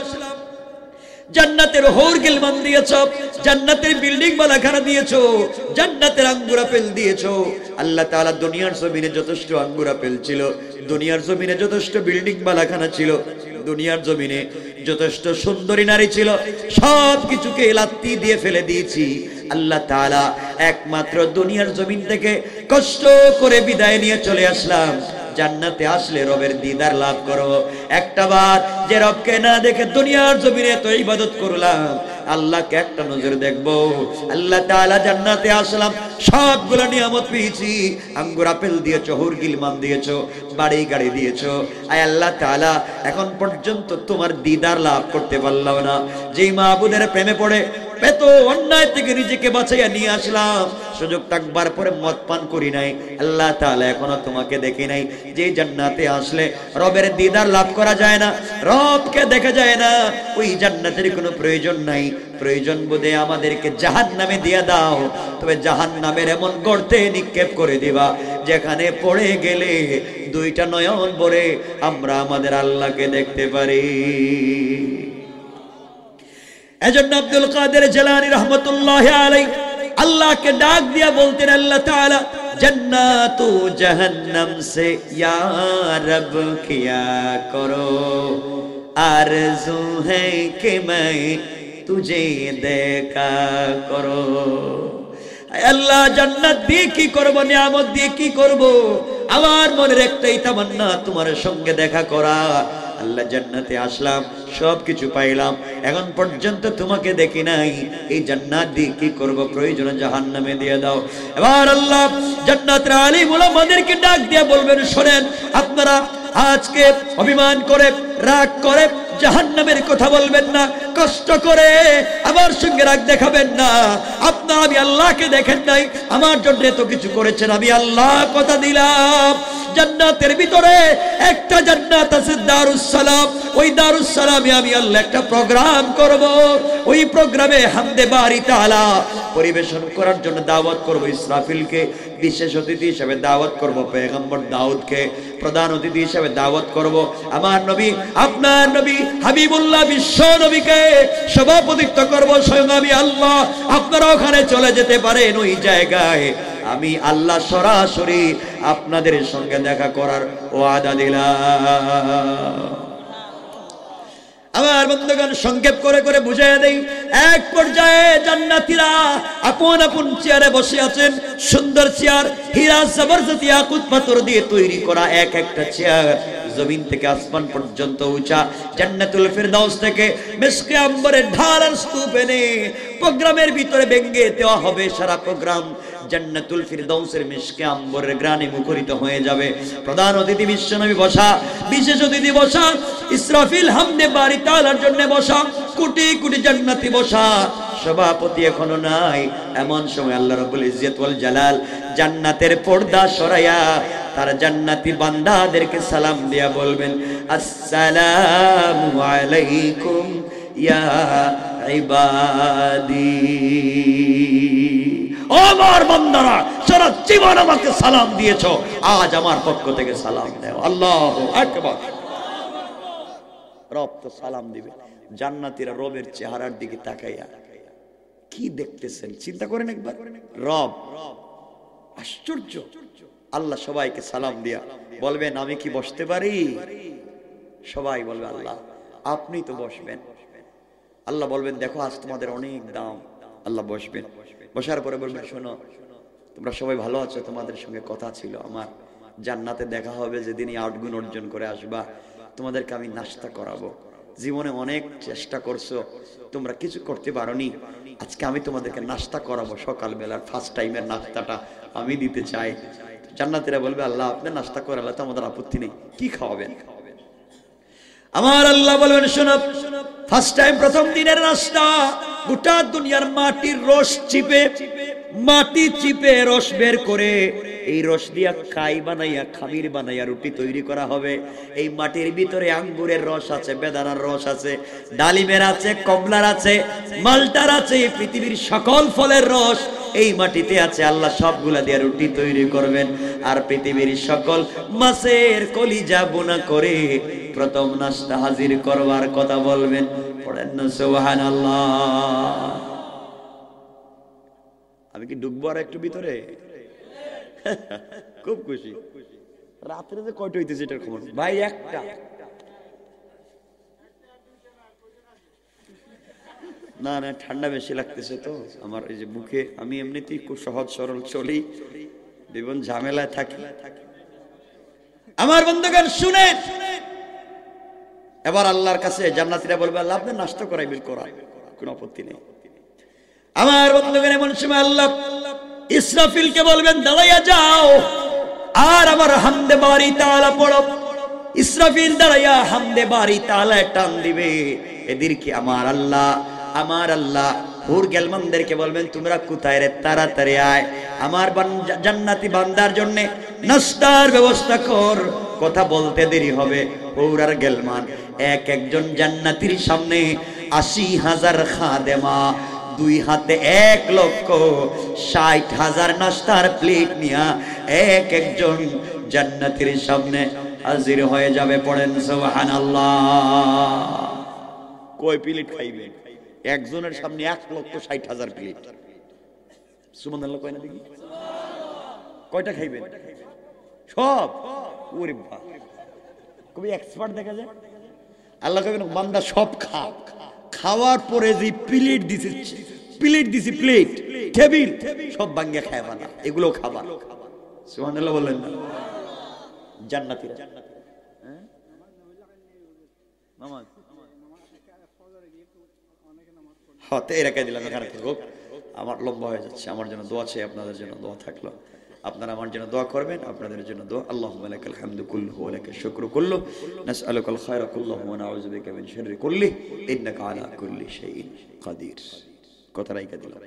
জান্নাতের হৌর গিলমান দিয়েছো, জান্নাতের বিল্ডিং বালাখানা দিয়েছো, জান্নাতের আঙ্গুর আপেল দিয়েছো। আল্লাহ তাআলা দুনিয়ার জমিনে যথেষ্ট আঙ্গুর আপেল ছিল, দুনিয়ার জমিনে যথেষ্ট বিল্ডিং বালাখানা ছিল, দুনিয়ার জমিনে যথেষ্ট সুন্দরী নারী ছিল, সব কিছুকে লাত্তি দিয়ে ফেলে দিয়েছি। আল্লাহ তাআলা একমাত্র দুনিয়ার জমিন থেকে কষ্ট করে বিদায় নিয়ে চলে আসলাম, জান্নাতে আসলে রবের দিদার লাভ করব। একটা বার যে রবকে না দেখে দুনিয়ার জমিনে তো ইবাদত করলাম, আল্লাহকে একটা নজর দেখবো। আল্লাহ তাআলা জান্নাতে আসলাম, সবগুলো নিয়ামত পেয়েছি, আঙ্গুর আপেল দিয়েছো, হুর গিলমান দিয়েছো, বাড়ি গাড়ি দিয়েছো, আয় আল্লাহ তাআলা এখন পর্যন্ত তোমার দিদার লাভ করতে পারলাম না। যেই মাহবুদের প্রেমে পড়ে এত অন্যায় থেকে নিজেকে বাঁচাইয়া নিয়ে আসলাম, সুযোগ থাকবার পরে মদ পান করি নাই, আল্লাহ তাআলা এখনো তোমাকে দেখি নাই। যে জান্নাতে আসলে রবের দিদার লাভ করা যায় না, রবকে দেখা যায় না, ওই জান্নাতের কোনো প্রয়োজন নাই। প্রয়োজন বোধে আমাদেরকে জাহান্নামে দিয়ে দাও, তবে জাহান্নামের এমন গর্তে নিক্ষেপ করে দিবা যেখানে পড়ে গেলে দুইটা নয়ন ভরে আমরা আমাদের আল্লাহকে দেখতে পারি। এজন্য আব্দুল কাদের জিলানী রাহমাতুল্লাহি আলাইহি আল্লাহকে ডাক দিয়া বলতেন, আল্লাহ তাআলা जन्नतो जहन्नम से या रब किया करो, आरज़ू है कि मैं तुझे देखा करो। আল্লাহ জান্নাত দিয়ে কি করব, নিয়ামত দিয়ে কি করব, আমার মনের একটাই তামান্না তোমার সঙ্গে দেখা করা। আল্লাহ জান্নাতে আসলাম, সব কিছু পাইলাম, এখন পর্যন্ত তোমাকে দেখি নাই, এই জান্নাত দিয়ে কি করব, প্রয়োজনে জাহান্নামে দিয়ে দাও। এবার আল্লাহ জান্নাতের আলিম ওলামাদেরকে ডাক দিয়ে বলবেন, শোনেন আপনারা আজকে অভিমান করে রাগ করে জাহান্নামের কথা বলবেন না, কষ্ট করে আমার সঙ্গে রাগ দেখাবেন না। আপনারা আমি আল্লাহকে দেখেন নাই, আমার জন্য এত কিছু করেছেন, আমি আল্লাহ কথা দিলাম জান্নাতের ভিতরে একটা জান্নাত আছে দারুস সালাম, ওই দারুস সালামে আমি আল্লাহ একটা প্রোগ্রাম করব, ওই প্রোগ্রামে হামদে বারি তাআলা পরিবেশন করার জন্য দাওয়াত করব ইসরাফিলকে, বিশেষ অতিথি হিসেবে দাওয়াত করব পয়গম্বর দাউদকে, প্রধান অতিথি হিসেবে দাওয়াত করব আমার নবী আপনার নবী হাবিবুল্লাহ বিশ্ব নবীকে, সভাপতিত্ব করব স্বয়ং আমি আল্লাহ। আপনারা ওখানে চলে যেতে পারেন, ওই জায়গায় আমি আল্লাহ সরাসরি আপনাদের সঙ্গে দেখা করার ওয়াদা দিলাম। আমার বন্ধুগণ, সংক্ষেপ করে করে বুঝিয়ে দেই। এক পর্যায়ে জান্নাতীরা আপন আপন চেয়ারে বসে আছেন, সুন্দর চেয়ার, হীরা জবরদস্ত ইয়াকুত পাথর দিয়ে তৈরি করা এক একটা চেয়ার, জমিন থেকে আসমান পর্যন্ত উঁচা। জান্নাতুল ফিরদাউস থেকে মিশকে আম্বরের ঢালার স্তূপ এনে প্রোগ্রামের ভিতরে ভেঙে দেওয়া হবে। সারা প্রোগ্রাম জান্নাতুল ফিরদাউসের মিশকে আম্বরের গ্রানে মুখরিত হয়ে যাবে। প্রধান অতিথি বিশ্বনবী বসা, বিশেষ অতিথি বসা, ইসরাফিল হামদে বারি তাআলার জন্য বসা, কোটি কোটি জান্নাতি বসা, সভাপতি এখনো নাই। এমন সময় আল্লাহ রাব্বুল ইজ্জত ওয়াল জালাল জান্নাতের পর্দা সরাইয়া তার জান্নাতি বান্দাদেরকে সালাম দিয়া বলবেন, আসসালামু আলাইকুম ইয়া ইবাদি। ও আমার বান্দারা, সারা জীবন আমাকে সালাম দিয়েছো, আজ আমার পক্ষ থেকে সালাম দাও। আল্লাহু আকবার। রব তো সালাম দিবে। জান্নাতীরা রবের চেহারার দিকে তাকাইয়া কি দেখতেছেন চিন্তা করেন একবার। রব, আশ্চর্য। আল্লাহ সবাইকে সালাম দিয়া বলবেন, আমি কি বসতে পারি? সবাই বলবে, আল্লাহ আপনি তো বসবেন। আল্লাহ বলবেন, দেখো আজ তোমাদের অনেক দাম। আল্লাহ বসবেন, বসার পরে বলবেন, শোনো তোমরা সবাই ভালো আছো, তোমাদের সঙ্গে কথা ছিল আমার, জান্নাতে দেখা হবে যেদিন 8 গুণ অর্জন করে আসবা, তোমাদেরকে আমি নাস্তা করাবো। জীবনে অনেক চেষ্টা করছো, তোমরা কিছু করতে পারোনি, আজকে আমি তোমাদেরকে নাস্তা করাবো। সকালবেলার ফার্স্ট টাইমের নাস্তাটা আমি দিতে চাই। জান্নাতীরা বলবে, আল্লাহ আপনি নাস্তা করালে তো আমাদের আপত্তি নেই, কি খাওয়াবেন? আমার আল্লাহ বলবেন, শোনো ফার্স্ট টাইম প্রথম দিনের নাস্তা, গোটা দুনিয়ার মাটির রস চিপে, মাটি চিপে রস বের করে এই রস দিয়া কাই বানাইয়া খামির বানাইয়া রুটি তৈরি করা হবে। এই মাটির ভিতরে আঙ্গুরের রস আছে, বেদানার রস আছে, ডালিমের আছে, কমলার আছে, মালটার আছে, পৃথিবীর সকল ফলের রস এই মাটিতে আছে। আল্লাহ সবগুলা দিয়ে রুটি তৈরি করবেন। আর পৃথিবীর সকল মাছের কলিজা বোনা করে প্রথম নাস্তা হাজির করবার কথা বলবেন। পড়েন না সুবহানাল্লাহ। আমি কি ডুববো আর একটু ভিতরে? খুব খুশি। রাত্রে যে কয়টা হইতেছে এটার খবর ভাই? একটা। না না, ঠান্ডা বেশি লাগতেছে তো আমার এই যে মুখে। আমি এমনিতেই খুব সহজ সরল চলি, বিভিন্ন ঝামেলায় থাকি। আমার বন্ধুগণ শুনেন, এবার আল্লাহর কাছে জান্নাতীরা বলবে, আল্লাহ আপনি নাস্তা করাইবেন, করাই, কোনো আপত্তি নেই। আমার বন্ধুগণ এমন সময় আল্লাহ ইসরাফিলকে বলবেন, দাঁড়াইয়া যাও আর আমার হামদে বারি তাআলা পড়ো। ইসরাফিল দাঁড়াইয়া হামদে বারি তাআলা টান দিবে। এদেরকে আমার আল্লাহ হুর গেলমানদেরকে বলবেন, তোমরা কোথায় রে? তাড়াতাড়ি আয়, আমার জান্নাতি বান্দার জন্য নাস্তার ব্যবস্থা কর, কথা বলতে দেরি হবে। হুর আর গেলমান এক একজন জান্নাতীর সামনে 80,000 খাদেমা, 2 হাতে 1,60,000 নাস্তার প্লেট নিয়া এক একজন জান্নাতীর সামনে হাজির হয়ে যাবে। পড়েন সুবহানাল্লাহ। কয় প্লেট খাইবে? একজনের সামনে 1,60,000 প্লেট। সুবহানাল্লাহ কয় না দেখি? কয়টা খাইবেন? সব? ওরে বাবা, কবি এক্সপার্ট দেখা যায়। আল্লাহ কইবেন, বান্দা সব খা। খাওয়ার পরে যে প্লেট দিছে, প্লেট টেবিল সব ভাঙিয়া খাইবা না, এগুলো খাবা। সুবহানাল্লাহ বলেন না? জান্নাতীরা নামাজ হতে এরাকে দিলাম এখানে থেকে। আমার লম্বা হয়ে যাচ্ছে, আমার জন্য দোয়া চাই, আপনাদের জন্য দোয়া থাকলো। আপনারা আমার জন্য দোয়া করবেন, আপনাদের জন্য দোয়া। আল্লাহুম্মা লাকাল হামদু কুল্লুহু ওয়া লাকাশ শুকরু কুল্লুহু, নাসআলুকাল খায়রা কুল্লুহু ওয়া নাউযু বিকা মিন শাররি কুল্লিহি, ইন্নাকা আলা কুল্লি শাইইন কাদির। কথা রাইখা দিলাম।